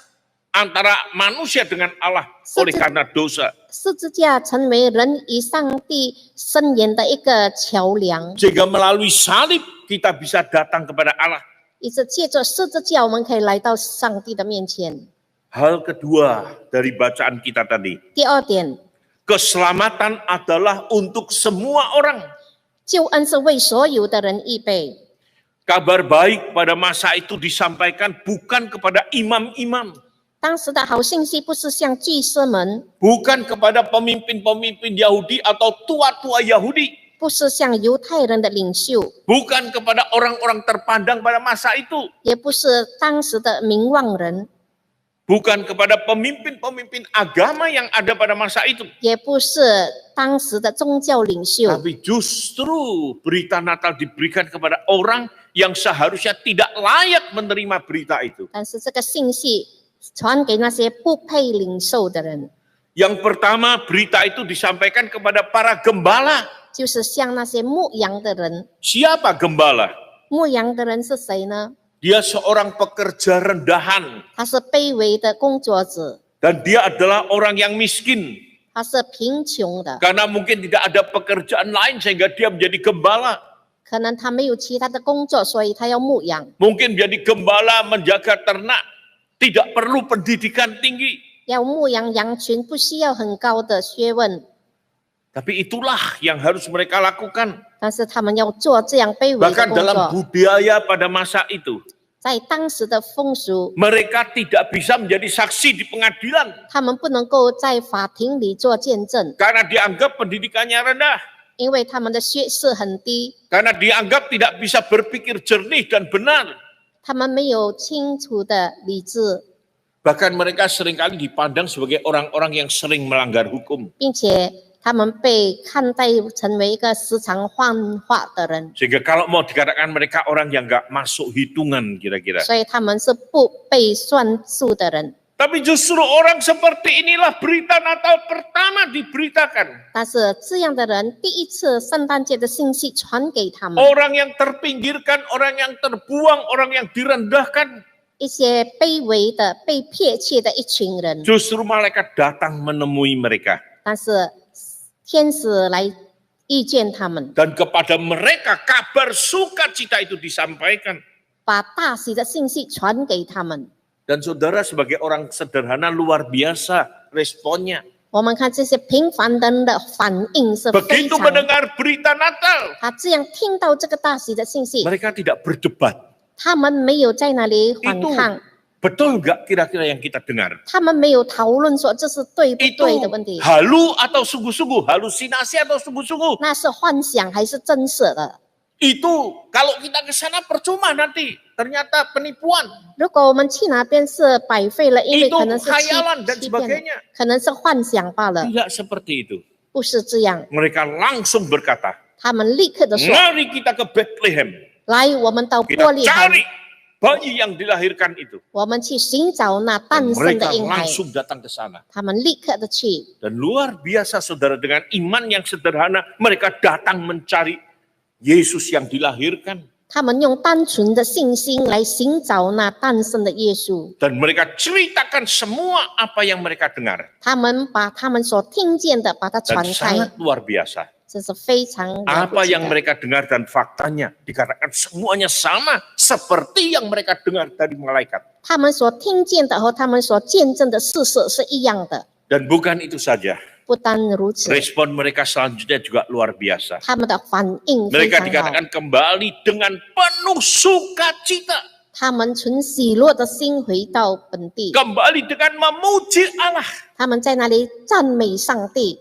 antara manusia dengan Allah oleh karena dosa. 十字架成为人与上帝伸延的一个桥梁， Sehingga melalui salib kita bisa datang kepada Allah. 也是借着十字架，我们可以来到上帝的面前。 Hal kedua dari bacaan kita tadi, 第二点， keselamatan adalah untuk semua orang. 救恩是为所有的人预备。 Kabar baik pada masa itu disampaikan bukan kepada imam-imam, 当时的好信息不是向祭司们， bukan kepada pemimpin-pemimpin Yahudi atau tua-tua Yahudi, 不是向犹太人的领袖， bukan kepada orang-orang terpandang pada masa itu, 也不是当时的名望人， bukan kepada pemimpin-pemimpin agama yang ada pada masa itu. 也不是当时的宗教领袖， Tapi justru berita Natal diberikan kepada orang yang seharusnya tidak layak menerima berita itu. 但是这个信息传给那些不配领受的人， Yang pertama, berita itu disampaikan kepada para gembala. 就是向那些牧羊的人。 Siapa gembala? 牧羊的人是谁呢？ Dia seorang pekerja rendahan 他是卑微的工作者， dan dia adalah orang yang miskin 他是贫穷的， karena mungkin tidak ada pekerjaan lain sehingga dia menjadi gembala. 可能他没有其他的工作，所以他要牧羊。 Mungkin menjadi gembala menjaga ternak tidak perlu pendidikan tinggi. 要牧羊羊群不需要很高的学问， Tapi itulah yang harus mereka lakukan. 但是他们要做这样卑微的 Bahkan 工 dalam 作。 budaya pada masa itu, 在当时的风俗， mereka tidak bisa menjadi saksi di pengadilan 他们不能够在法庭里做见证， karena dianggap pendidikannya rendah, 因为他们的学识很低， karena dianggap tidak bisa berpikir jernih dan benar. 他们没有清楚的理智， Bahkan mereka seringkali dipandang sebagai orang-orang yang sering melanggar hukum. 并且他们被看待成为一个时常幻化的人， Sehingga kalau mau dikatakan mereka orang yang nggak masuk hitungan kira-kira. 所以他们是不被算数的人。 Tapi justru orang seperti inilah berita Natal pertama diberitakan. 但是这样的人，第一次圣诞节的信息传给他们， Orang yang terpinggirkan, orang yang terbuang, orang yang direndahkan. 一些卑微的、被撇弃的一群人， Justru malaikat datang menemui mereka. 但是天使来遇见他们， Dan kepada mereka kabar sukacita itu disampaikan. 把大喜的信息传给他们。 Dan saudara sebagai orang sederhana luar biasa responnya. 我们看这些平凡人的反应是非 Begitu 常， mendengar berita Natal, 他这样听到这个大喜的信息， mereka tidak berdebat. 他们没有在那里反 Itu 抗， betul nggak kira-kira yang kita dengar? 他们没有讨论说这是对不 Itu 对的问题， halu atau sungguh-sungguh, halusinasi atau sungguh-sungguh. 那是幻想还是真实的？ Itu kalau kita ke sana percuma nanti, ternyata penipuan. 如果我们去哪边是白费了，因为 Itu 可能是 khayalan dan 欺骗， sebagainya. 可能是幻想罢了， Tidak seperti itu. 不是这样。 Mereka langsung berkata, 他们立刻的说 mari kita ke Bethlehem. 来，我们到 Kita 伯利恒， cari bayi yang dilahirkan itu. 我们去寻找那 Dan 诞生的 mereka 婴孩。 langsung datang ke sana. 他们立刻的去， Dan luar biasa saudara, dengan iman yang sederhana, mereka datang mencari Yesus yang dilahirkan. 他们用单纯的信心来寻找那诞生的耶稣。 Dan mereka ceritakan semua apa yang mereka dengar. 他们把他们所听见的把它 Dan 传开， sangat luar biasa. 这是非常了 Apa 不起 yang 的。 mereka dengar dan faktanya dikatakan semuanya sama seperti yang mereka dengar dari malaikat. 他们所听见的和他们所见证的事实是一样的。 Dan bukan itu saja. 不单如此， Respon mereka selanjutnya juga luar biasa. 他们的反应非 Mereka 常好， dikatakan kembali dengan penuh sukacita. 他们存喜乐的心回到本地， Kembali dengan memuji Allah. 他们在那里赞美上帝，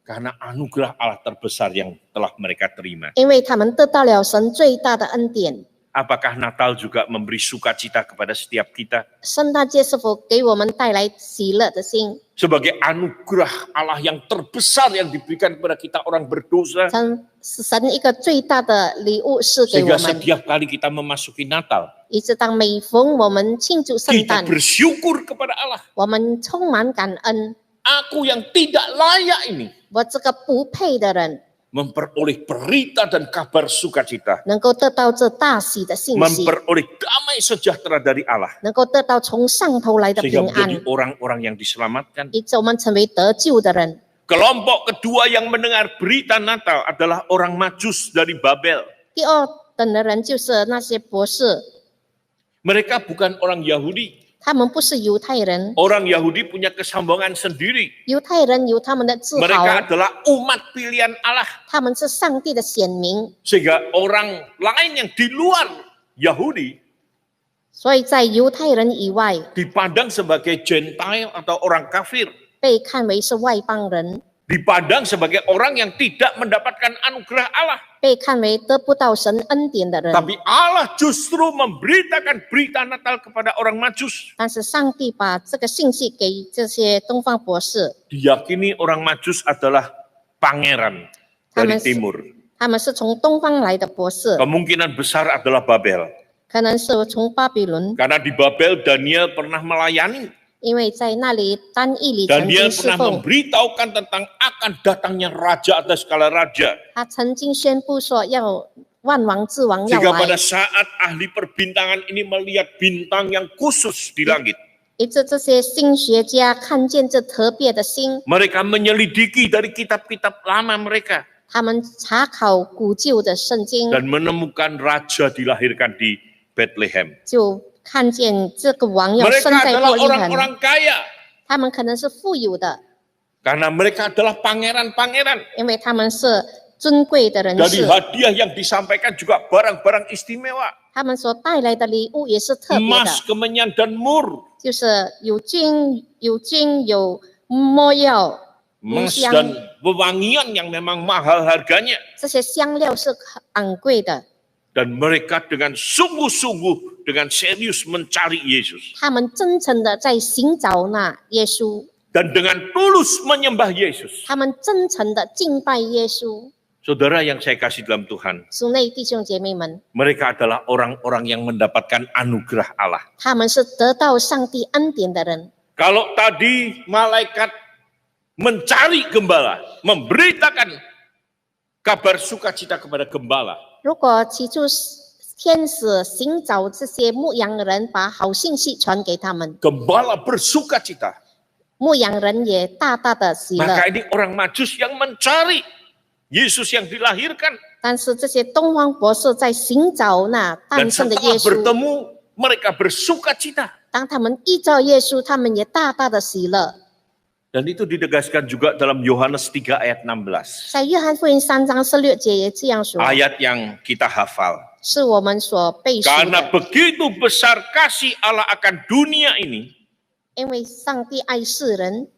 Karena anugerah Allah terbesar yang telah mereka terima. 因为他们得到了神最大的恩典。 Apakah Natal juga memberi sukacita kepada setiap kita? 圣诞节是否给我们带来喜乐的心？ Sebagai anugerah Allah yang terbesar yang diberikan kepada kita orang berdosa. 神一个最大的礼物是给我 Sehingga 们， setiap kali kita memasuki Natal, 一直当每逢我们庆祝圣 kita 诞， bersyukur kepada Allah. 我们充满感恩。 Aku yang tidak layak ini 我这个不配的人， memperoleh berita dan kabar sukacita. 能够得到这大喜的信息， Memperoleh damai sejahtera dari Allah. 能够得到从上头来的 Sehingga 平安 menjadi，orang-orang yang diselamatkan. 以致我们成为得救的人。 Kelompok kedua yang mendengar berita Natal adalah orang Majus dari Babel. 第二等的人就是那些博士， Mereka bukan orang Yahudi. 他们不是犹太人， Orang Yahudi punya kesombongan sendiri. 犹太人有他们的自豪， Mereka adalah umat pilihan Allah. 他们是上帝的选民， Sehingga orang lain yang di luar Yahudi 所以在犹太人以外 dipandang sebagai Gentile atau orang kafir. 被看为是外邦人， Dipandang sebagai orang yang tidak mendapatkan anugerah Allah. 被看为得不到神恩典的人。 Tapi Allah justru memberitakan berita Natal kepada orang Majus. 但是上帝把这个信息给这些东方博士， Diyakini orang Majus adalah pangeran dari Thomas. timur. 他们是从东方来的博士， Kemungkinan besar adalah Babel. 可能是从巴比伦， Karena di Babel Daniel pernah melayani. 因为在那里单义里曾 Daniel 经侍 pernah 奉， memberitahukan tentang akan datangnya raja atas segala raja. 他曾经宣布说要万王之王要 Jika pada 来， saat ahli perbintangan ini melihat bintang yang khusus di langit, 以致这些新学家看见这特别的星， mereka menyelidiki dari kitab-kitab lama mereka 他们查考古旧的圣经， dan menemukan raja dilahirkan di Bethlehem. 就看见这个王要 Mereka 生在 adalah 伯利恒， orang-orang kaya 他们可能是富有的， karena mereka adalah pangeran-pangeran. 因为他们是尊贵的人 Dari 士， hadiah yang disampaikan juga barang-barang istimewa. 他们所带来的礼物也是特别的， Emas, kemenyan, dan mur. 就是有金有没药， Emas 香 dan wewangian yang memang mahal harganya. 这些香料是很昂贵的。 Dan mereka dengan sungguh-sungguh, dengan serius mencari Yesus. 他们真诚的在寻找那耶稣， dan dengan tulus menyembah Yesus. 他们真诚的敬拜耶稣。 Saudara yang saya kasih dalam Tuhan, 主内弟兄姐妹们， mereka adalah orang-orang yang mendapatkan anugerah Allah. 他们是得到上帝恩典的人。 Kalau tadi malaikat mencari gembala, memberitakan kabar sukacita kepada gembala, 如果起初天使寻找这些牧羊人，把好信息传给他们， gembala bersukacita. 牧羊人也大大的喜乐。 Maka ini orang Majus yang mencari Yesus yang dilahirkan. 但是这些东方博士在寻找那 Dan 诞生的 setelah 耶稣， bertemu, mereka bersukacita. 当他们遇到耶稣，他们也大大的喜乐。 Dan itu ditegaskan juga dalam Yohanes 3 ayat 16. 在约翰福音3章16节也这样说， Ayat yang kita hafal. 是我们所背书 Karena 的。 begitu besar kasih Allah akan dunia ini. 因为上帝爱世人，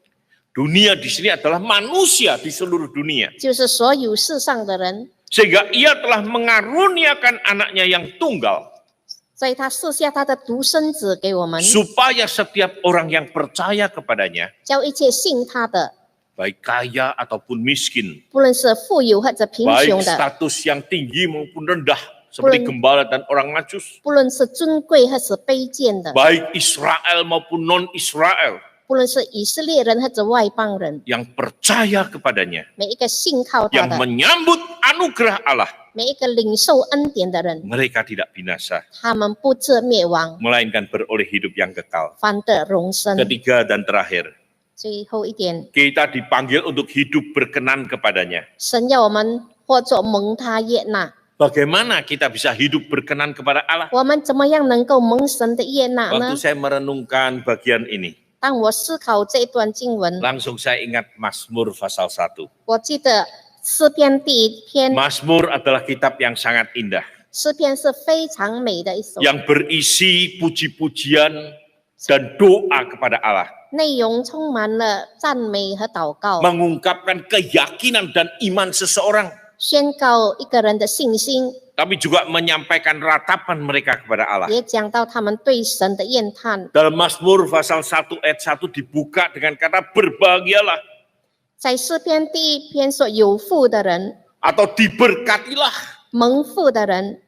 Dunia di sini adalah manusia di seluruh dunia. 就是所有世上的人， Sehingga ia telah mengaruniakan anaknya yang tunggal. 所以他赐下他的独生子给我们， Supaya setiap orang yang percaya kepadanya, 叫一切信他的， baik kaya ataupun miskin, 不论是富有或者贫 baik 穷的， status yang tinggi maupun rendah, seperti gembala dan orang Majus, 不论是尊贵还是卑贱的， baik Israel maupun non-Israel, 不论是以色列人或者外邦人， yang percaya kepadanya, 每一个信靠他 yang 的， menyambut anugerah Allah, 每一个领受恩典的人， mereka tidak binasa, 他们不致灭亡， melainkan beroleh hidup yang kekal. 反得永生。 Ketiga dan terakhir, 最后一点， kita dipanggil untuk hidup berkenan kepadanya. 神要我们或作蒙他悦纳， Bagaimana kita bisa hidup berkenan kepada Allah? 我们怎么样能够蒙神的悦纳呢 Waktu？saya merenungkan bagian ini, 当我思考这一段经文， langsung saya ingat Mazmur pasal 1. 我记得诗篇第一篇， Mazmur adalah kitab yang sangat indah, 诗篇是非常美的一首， yang berisi puji-pujian dan doa kepada Allah, 内容充满了赞美和祷告， mengungkapkan keyakinan dan iman seseorang, 宣告一个人的信心， tapi juga menyampaikan ratapan mereka kepada Allah. 也讲到他们对神的怨叹。 Dalam Mazmur pasal 1 ayat 1 dibuka dengan kata berbahagialah 在诗篇第一篇说有福的人， atau diberkatilah. 蒙福的人，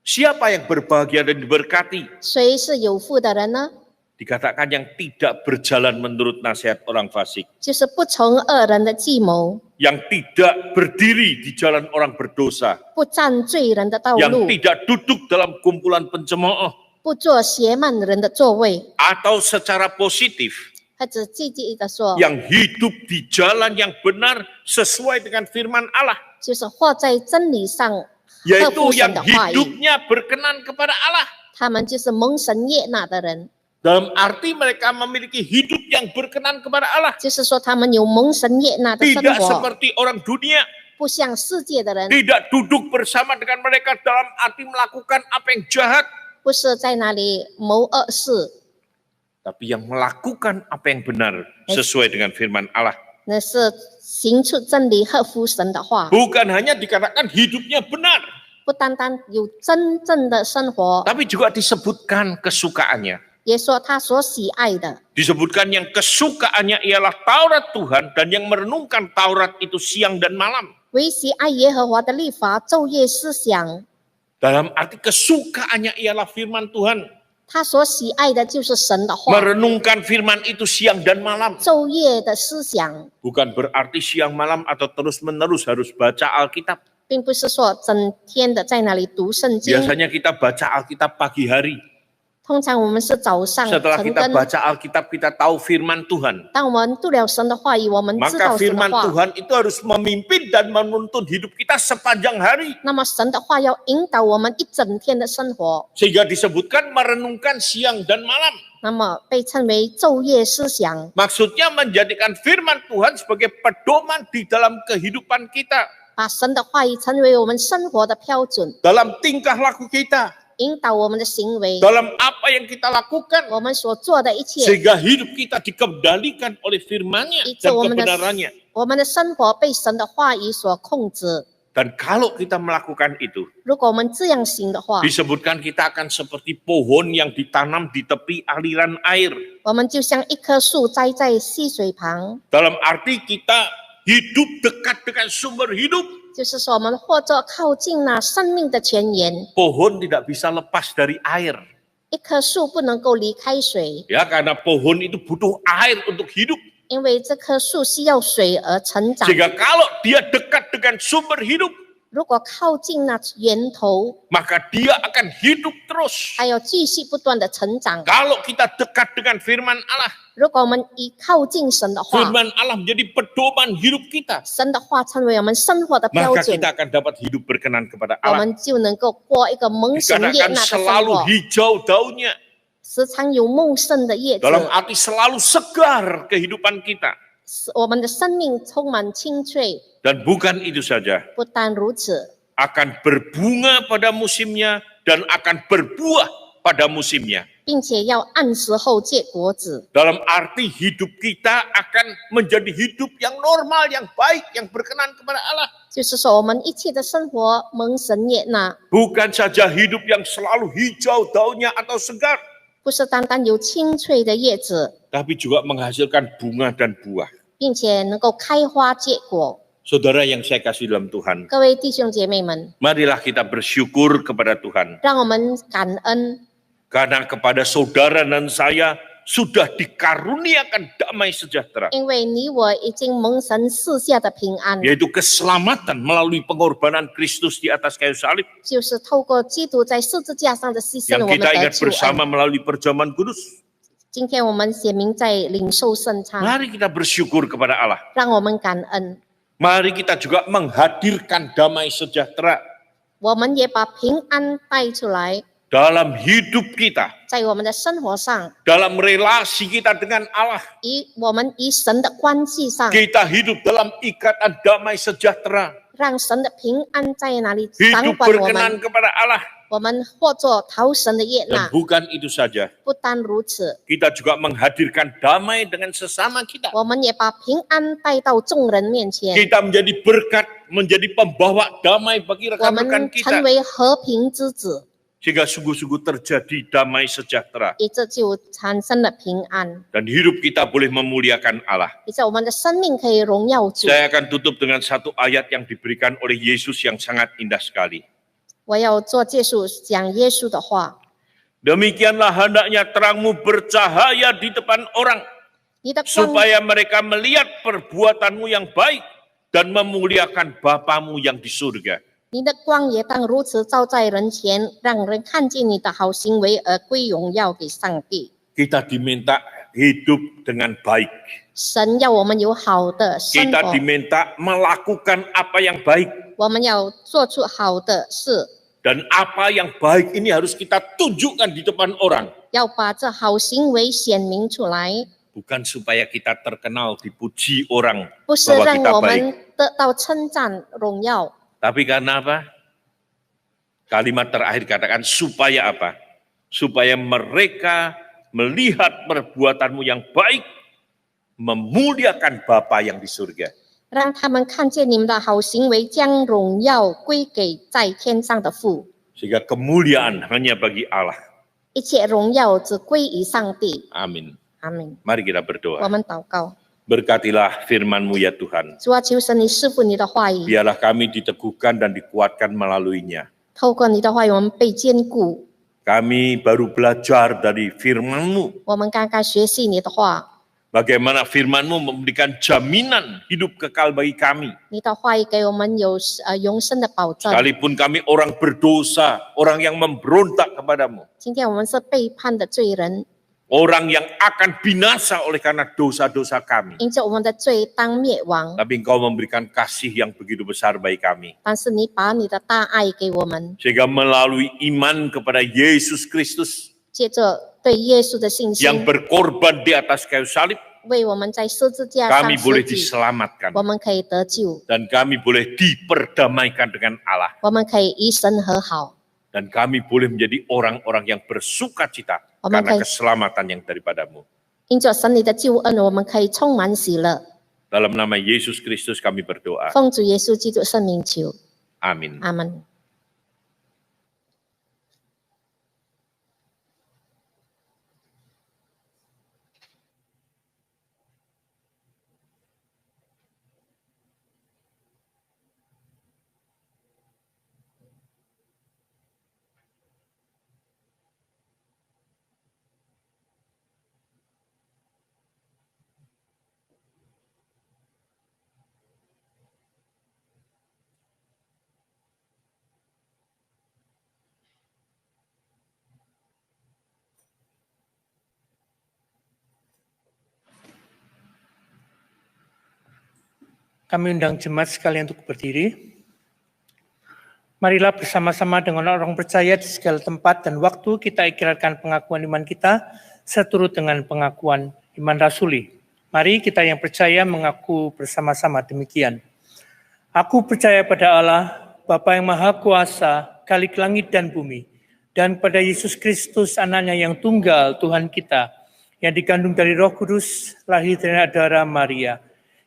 Siapa yang berbahagia dan diberkati? 谁是有福的人呢？ Dikatakan yang tidak berjalan menurut nasihat orang fasik, 就是不从恶人的计谋， yang tidak berdiri di jalan orang berdosa, 不占罪人的道 yang 路， tidak duduk dalam kumpulan pencemooh, 不做邪慢人的座位， atau secara positif, 或者积极的说， yang hidup di jalan yang benar sesuai dengan firman Allah, 就是活在真理上，合 yaitu 乎神 yang 的话语， hidupnya berkenan kepada Allah. 他们就是蒙神悦纳的人， Dalam arti mereka memiliki hidup yang berkenan kepada Allah, 就是说他们有蒙神悦纳的生 tidak 活， seperti orang dunia, 不像世界的人， tidak duduk bersama dengan mereka dalam arti melakukan apa yang jahat, 不是在那里谋恶事， tapi yang melakukan apa yang benar sesuai dengan firman Allah. 那是行出真理，合乎神的话， Bukan hanya dikatakan hidupnya benar, 不单单有真正的生活， tapi juga disebutkan kesukaannya. 也说他所喜爱的。 Disebutkan yang kesukaannya ialah Taurat Tuhan dan yang merenungkan Taurat itu siang dan malam. 唯喜爱耶和华的律法，昼夜思想。 Dalam arti kesukaannya ialah firman Tuhan. 他所喜爱的就是神的话， Merenungkan firman itu siang dan malam. 昼夜的思想， Bukan berarti siang malam atau terus-menerus harus baca Alkitab. 并不是说整天的在那里读圣经。 Biasanya kita baca Alkitab pagi hari. 通常我们是早上 Setelah 晨 kita 更。 baca Alkitab, kita tahu firman Tuhan. 当我们读了神的话语，我们知 Maka 道神的 firman 话， Tuhan itu harus memimpin dan menuntun hidup kita sepanjang hari. 那么神的话要引导我们一整天的生活， Sehingga disebutkan merenungkan siang dan malam. 那么被称为昼夜思想， Maksudnya menjadikan firman Tuhan sebagai pedoman di dalam kehidupan kita. 把神的话语成为我们生活的标准， Dalam tingkah laku kita. 引导我们的行为， Dalam apa yang kita lakukan. 我们所做的一切， Sehingga hidup kita dikendalikan oleh firman-Nya 以致 dan 我们的 kebenarannya. 我们的生活被神的话语所控制。Dan kalau kita melakukan itu, 如果我们这样行的话， disebutkan kita akan seperti pohon yang ditanam di tepi aliran air. 我们就像一棵树栽在溪水旁， Dalam arti kita hidup dekat dengan sumber hidup. 就是说我们或者靠近那生命的泉源。 Pohon tidak bisa lepas dari air. 一棵树不能够离开水， Ya, karena pohon itu butuh air untuk hidup. 因为这棵树需要水而成长。 Sehingga kalau dia dekat dengan sumber hidup, 如果靠近那源头， maka dia akan hidup terus. 还要继续不断的成长。 Kalau kita dekat dengan firman Allah, 如果我们一靠近神的话， firman Allah menjadi pedoman hidup kita, 神的话成为我们生活的标 maka 准， kita akan dapat hidup berkenan kepada 我 Allah. 们就能够过一个蒙神悦 Dikarenakan 纳的生 selalu 活， hijau daunnya, 时常有茂盛的叶子， dalam arti selalu segar kehidupan kita. 我们的生命充满青翠。 Dan bukan itu saja, 不单如此， akan berbunga pada musimnya dan akan berbuah pada musimnya. 并且要按时候结果子。 Dalam arti hidup kita akan menjadi hidup yang normal, yang baik, yang berkenan kepada Allah. 就是说，我们一切的生活蒙神悦纳， Bukan saja hidup yang selalu hijau daunnya atau segar, 不是单单有青翠的叶子， tapi juga menghasilkan bunga dan buah. 并且能够开花结果。 Saudara yang saya kasih dalam Tuhan, 各位弟兄姐妹们， marilah kita bersyukur kepada Tuhan. 让我们感恩， Karena kepada saudara dan saya sudah dikaruniakan damai sejahtera, 因为你我已经蒙神赐下的平安， yaitu keselamatan melalui pengorbanan Kristus di atas kayu salib, 就是透过基督在十字架上的牺牲， yang 我们 kita 得 ingat 救 bersama 恩。 melalui perjamuan kudus. 今天我们写明在领受圣餐， Mari kita bersyukur kepada Allah. 让我们感恩， Mari kita juga menghadirkan damai sejahtera 我们也把平安带出来， dalam hidup kita, 在我们的生活上， dalam relasi kita dengan Allah. 我们与神的关系上， Kita hidup dalam ikatan damai sejahtera, 让神的平安在哪里掌 hidup 管我 berkenan 们， kepada Allah. 我们或做讨神的悦 Dan 纳。 bukan itu saja, 不单如此， kita juga menghadirkan damai dengan sesama kita. 我们也把平安带到众人面前， Kita menjadi berkat, menjadi pembawa damai bagi 我 rekan-rekan 们 kita. 成为和平之子， Sehingga sungguh-sungguh terjadi damai sejahtera. 也这就产生了平安， Dan hidup kita boleh memuliakan Allah. 也在我们的生命可以荣耀主。 Saya akan tutup dengan satu ayat yang diberikan oleh Yesus yang sangat indah sekali. 我要做结束，讲耶稣的话。 Demikianlah hendaknya terangmu bercahaya di depan orang, 你的光， supaya mereka melihat perbuatanmu yang baik dan memuliakan Bapamu yang di surga. 你的光也当如此照在人前，让人看见你的好行为而归荣耀给上帝。 Kita diminta hidup dengan baik. 神要我们有好的生 Kita 活， diminta melakukan apa yang baik. 我们要做出好的事， Dan apa yang baik ini harus kita tunjukkan di depan orang. 要把这好行为显明出来， Bukan supaya kita terkenal, dipuji orang 不是 bahwa 让 kita 我 baik. 们得到称赞荣耀， Tapi karena apa? Kalimat terakhir katakan supaya apa? Supaya mereka melihat perbuatanmu yang baik, memuliakan Bapa yang di surga. 让他们看见你们的好行为，将荣耀归给在天上的父。 Sehingga kemuliaan hanya bagi Allah. 一切荣耀只归于上帝。 Amin. 阿门。 Mari kita 我 berdoa. 们祷告， Berkatilah firman-Mu ya Tuhan. 主啊，求神你赐福你的话语， Biarlah kami diteguhkan dan dikuatkan melaluinya. 透过你的话语，我们被坚固。 Kami baru belajar dari firman-Mu. 我们刚刚学习你的话， Bagaimana firman-Mu memberikan jaminan hidup kekal bagi kami. 你的话语给我们有永生的保证。 Sekalipun kami orang berdosa, orang yang memberontak kepadamu. 今天我们是背叛的罪人， Orang yang akan binasa oleh karena dosa-dosa kami. 因着我们的罪当灭亡。 Tapi Engkau memberikan kasih yang begitu besar bagi kami. 但是你把你的大爱给我们， Sehingga melalui iman kepada Yesus Kristus 借着对耶稣的信 yang 心， berkorban di atas kayu salib, 为我们在十字架上 kami 舍 boleh 己， diselamatkan. 我们可以得救， Dan kami boleh diperdamaikan dengan Allah. 我们可以与神和好， Dan kami boleh menjadi orang-orang yang bersuka cita Amen. karena keselamatan yang daripadamu. 因着神你的救恩，我们可以充满喜乐。 Dalam nama Yesus Kristus kami berdoa. 奉主耶稣基督圣名求， Amin. Amin. Kami undang jemaat sekalian untuk berdiri. Marilah bersama-sama dengan orang percaya di segala tempat dan waktu kita ikrarkan pengakuan iman kita seturut dengan pengakuan iman rasuli. Mari kita yang percaya mengaku bersama-sama demikian. Aku percaya pada Allah, Bapa yang Maha Kuasa, Khalik langit dan bumi, dan pada Yesus Kristus, anaknya yang tunggal, Tuhan kita, yang dikandung dari Roh Kudus, lahir dari darah Maria,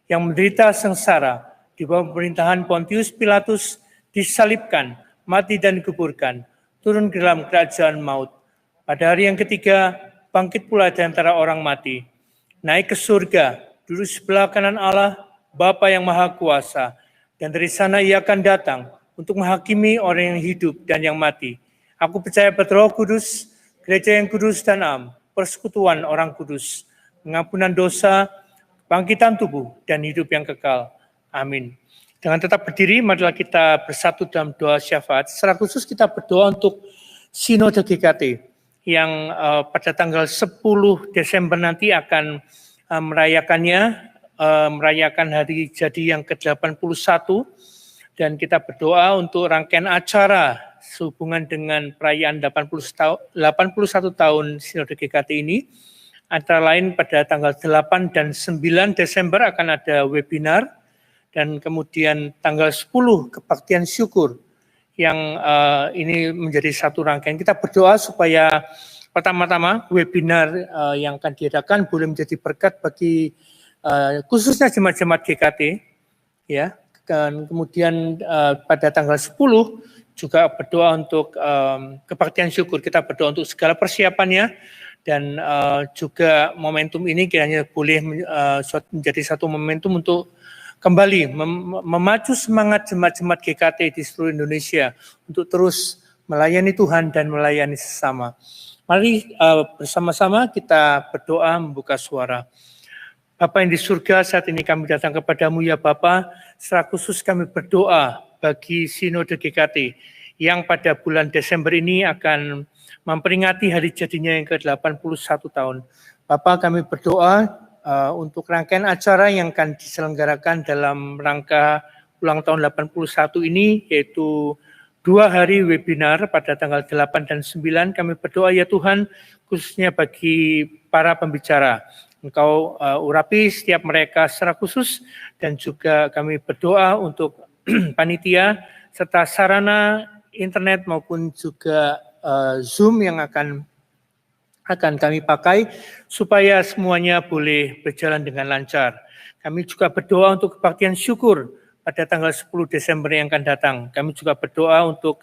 yang menderita sengsara di bawah pemerintahan Pontius Pilatus, disalibkan, mati dan dikuburkan, turun ke dalam kerajaan maut. Pada hari yang ketiga, bangkit pula di antara orang mati, naik ke surga, duduk sebelah kanan Allah, Bapa yang Maha Kuasa, dan dari sana ia akan datang untuk menghakimi orang yang hidup dan yang mati. Aku percaya pada Roh Kudus, gereja yang kudus dan am, persekutuan orang kudus, pengampunan dosa, bangkitan tubuh, dan hidup yang kekal. Amin. Dengan tetap berdiri, marilah kita bersatu dalam doa syafaat. Secara khusus kita berdoa untuk Sinode GKT yang pada tanggal 10 Desember nanti akan merayakan hari jadi yang ke-81, dan kita berdoa untuk rangkaian acara sehubungan dengan perayaan 81 tahun Sinode GKT ini. Antara lain pada tanggal 8 dan 9 Desember akan ada webinar, dan kemudian tanggal 10 kebaktian syukur yang ini menjadi satu rangkaian. Kita berdoa supaya pertama-tama webinar yang akan diadakan boleh menjadi berkat bagi khususnya jemaat-jemaat GKT, ya. Dan kemudian pada tanggal 10 juga berdoa untuk kebaktian syukur. Kita berdoa untuk segala persiapannya, dan juga momentum ini kiranya boleh menjadi satu momentum untuk kembali memacu semangat jemaat-jemaat GKT di seluruh Indonesia untuk terus melayani Tuhan dan melayani sesama. Mari bersama-sama kita berdoa membuka suara. Bapa yang di surga, saat ini kami datang kepadamu ya Bapa, secara khusus kami berdoa bagi Sinode GKT yang pada bulan Desember ini akan memperingati hari jadinya yang ke-81 tahun. Bapa, kami berdoa untuk rangkaian acara yang akan diselenggarakan dalam rangka ulang tahun 81 ini, yaitu 2 hari webinar pada tanggal 8 dan 9. Kami berdoa ya Tuhan, khususnya bagi para pembicara. Engkau urapi setiap mereka secara khusus, dan juga kami berdoa untuk panitia serta sarana internet maupun juga Zoom yang akan kami pakai supaya semuanya boleh berjalan dengan lancar. Kami juga berdoa untuk kebaktian syukur pada tanggal 10 Desember yang akan datang. Kami juga berdoa untuk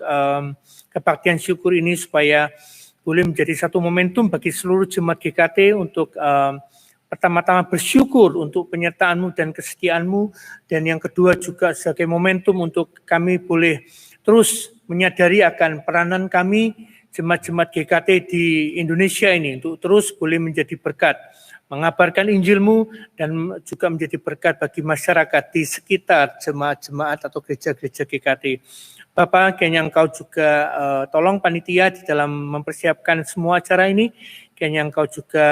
kebaktian syukur ini supaya boleh menjadi satu momentum bagi seluruh jemaat GKT untuk pertama-tama bersyukur untuk penyertaan-Mu dan kesetiaan-Mu, dan yang kedua juga sebagai momentum untuk kami boleh terus menyadari akan peranan kami jemaat-jemaat GKT di Indonesia ini untuk terus boleh menjadi berkat, mengabarkan Injil-Mu, dan juga menjadi berkat bagi masyarakat di sekitar jemaat-jemaat atau gereja-gereja GKT. Bapak, kiranya Engkau juga tolong panitia di dalam mempersiapkan semua acara ini, kiranya Engkau juga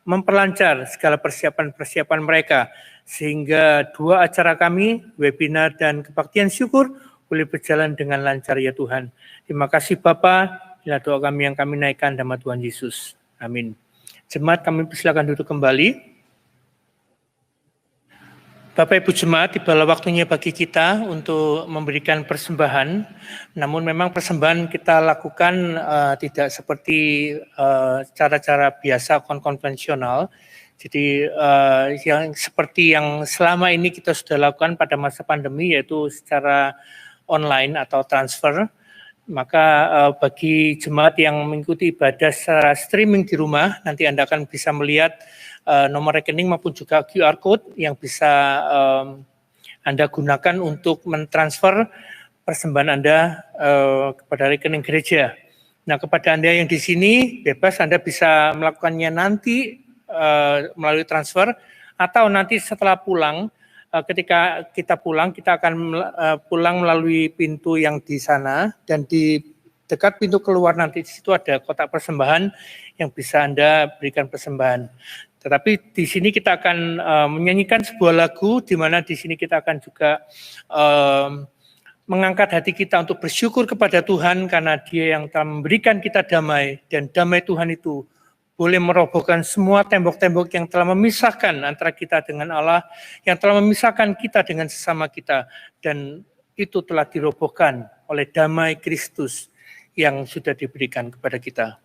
memperlancar segala persiapan-persiapan mereka, sehingga 2 acara kami, webinar dan kebaktian syukur, boleh berjalan dengan lancar ya Tuhan. Terima kasih Bapa, inilah doa kami yang kami naikkan nama Tuhan Yesus. Amin. Jemaat, kami persilakan duduk kembali. Bapak Ibu Jemaat, tibalah waktunya bagi kita untuk memberikan persembahan. Namun memang persembahan kita lakukan tidak seperti cara-cara biasa konvensional. Jadi yang seperti yang selama ini kita sudah lakukan pada masa pandemi, yaitu secara online atau transfer. Maka bagi jemaat yang mengikuti ibadah secara streaming di rumah, nanti Anda akan bisa melihat nomor rekening maupun juga QR Code yang bisa Anda gunakan untuk mentransfer persembahan Anda kepada rekening gereja. Nah, kepada Anda yang di sini, bebas Anda bisa melakukannya nanti melalui transfer, atau nanti setelah pulang, ketika kita pulang, kita akan pulang melalui pintu yang di sana, dan di dekat pintu keluar nanti di situ ada kotak persembahan yang bisa Anda berikan persembahan. Tetapi di sini kita akan menyanyikan sebuah lagu, di mana di sini kita akan juga mengangkat hati kita untuk bersyukur kepada Tuhan karena Dia yang telah memberikan kita damai, dan damai Tuhan itu boleh merobohkan semua tembok-tembok yang telah memisahkan antara kita dengan Allah, yang telah memisahkan kita dengan sesama kita, dan itu telah dirobohkan oleh damai Kristus yang sudah diberikan kepada kita.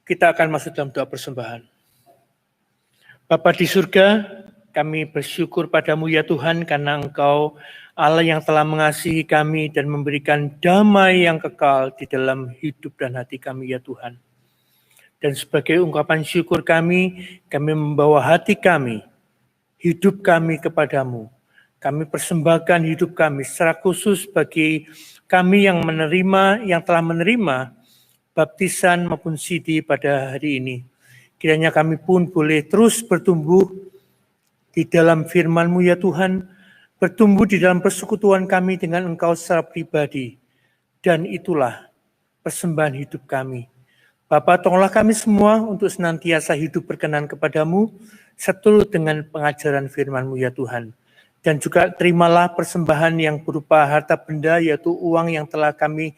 Kita akan masuk dalam doa persembahan. Bapa di surga, kami bersyukur padamu ya Tuhan, karena Engkau Allah yang telah mengasihi kami dan memberikan damai yang kekal di dalam hidup dan hati kami ya Tuhan. Dan sebagai ungkapan syukur kami membawa hati kami, hidup kami kepadamu. Kami persembahkan hidup kami secara khusus bagi kami yang telah menerima baptisan maupun sidi pada hari ini. Kiranya kami pun boleh terus bertumbuh di dalam firman-Mu ya Tuhan, bertumbuh di dalam persekutuan kami dengan Engkau secara pribadi, dan itulah persembahan hidup kami. Bapa, tolonglah kami semua untuk senantiasa hidup berkenan kepadamu, seturut dengan pengajaran firman-Mu ya Tuhan. Dan juga terimalah persembahan yang berupa harta benda, yaitu uang yang telah kami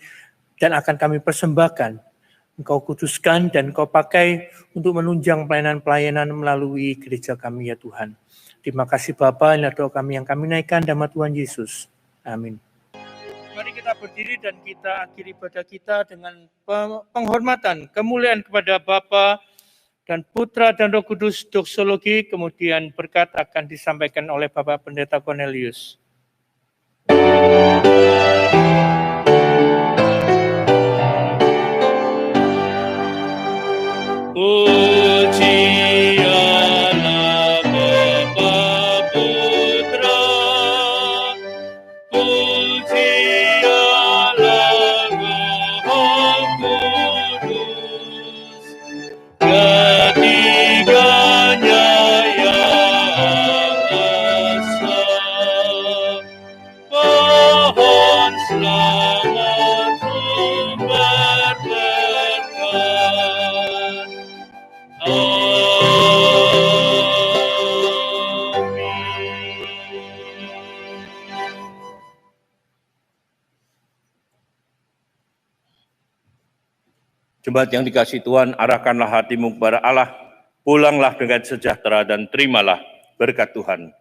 dan akan kami persembahkan. Engkau kuduskan dan Engkau pakai untuk menunjang pelayanan-pelayanan melalui gereja kami ya Tuhan. Terima kasih Bapa, inilah doa kami yang kami naikkan dalam nama Tuhan Yesus. Amin. Mari kita berdiri dan kita akhiri ibadah kita dengan penghormatan, kemuliaan kepada Bapa dan Putra dan Roh Kudus, doksologi, kemudian berkat akan disampaikan oleh Bapak Pendeta Cornelius. Pujianlah Bapa Putra, pujianlah Roh Kudus, ketiganya yang esa, Jemaat yang dikasihi Tuhan, arahkanlah hatimu kepada Allah, pulanglah dengan sejahtera dan terimalah berkat Tuhan.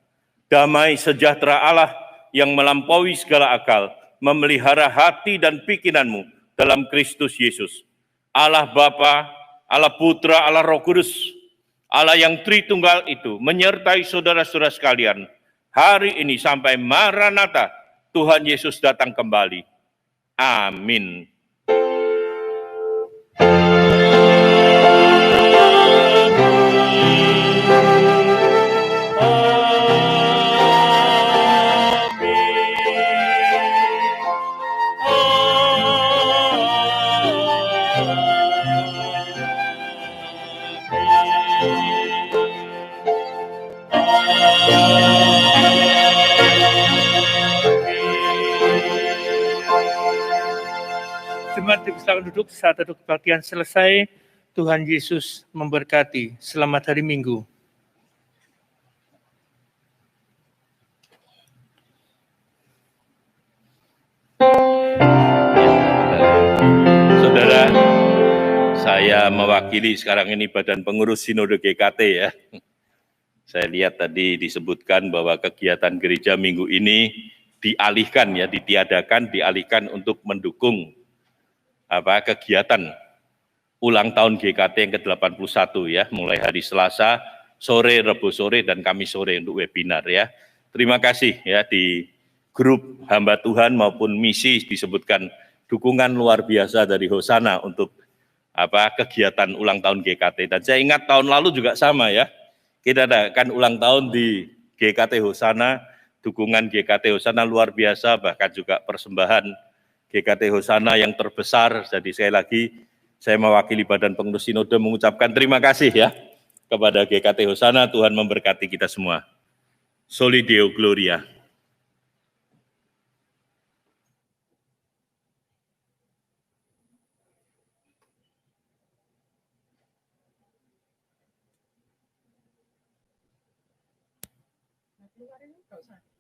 Damai sejahtera Allah yang melampaui segala akal, memelihara hati dan pikiranmu dalam Kristus Yesus. Allah Bapa, Allah Putra, Allah Roh Kudus, Allah yang Tritunggal itu menyertai saudara-saudara sekalian hari ini sampai Maranatha, Tuhan Yesus datang kembali. Amin. Jemaat dipersilakan duduk, saat duduk kebaktian selesai. Tuhan Yesus memberkati. Selamat hari Minggu. Saudara, saya mewakili sekarang ini Badan Pengurus Sinode GKT ya. Saya lihat tadi disebutkan bahwa kegiatan gereja minggu ini dialihkan ya, dialihkan untuk mendukung kegiatan ulang tahun GKT yang ke-81 ya, mulai hari Selasa sore, Rabu sore, dan Kamis sore untuk webinar ya. Terima kasih ya, di grup hamba Tuhan maupun misi disebutkan dukungan luar biasa dari Hosana untuk kegiatan ulang tahun GKT. Dan saya ingat tahun lalu juga sama ya, kita adakan ulang tahun di GKT Hosana, dukungan GKT Hosana luar biasa, bahkan juga persembahan GKT Hosana yang terbesar. Jadi sekali lagi saya mewakili Badan Pengurus Sinode mengucapkan terima kasih ya kepada GKT Hosana. Tuhan memberkati kita semua. Soli Deo Gloria. Keluarin, nggak usah.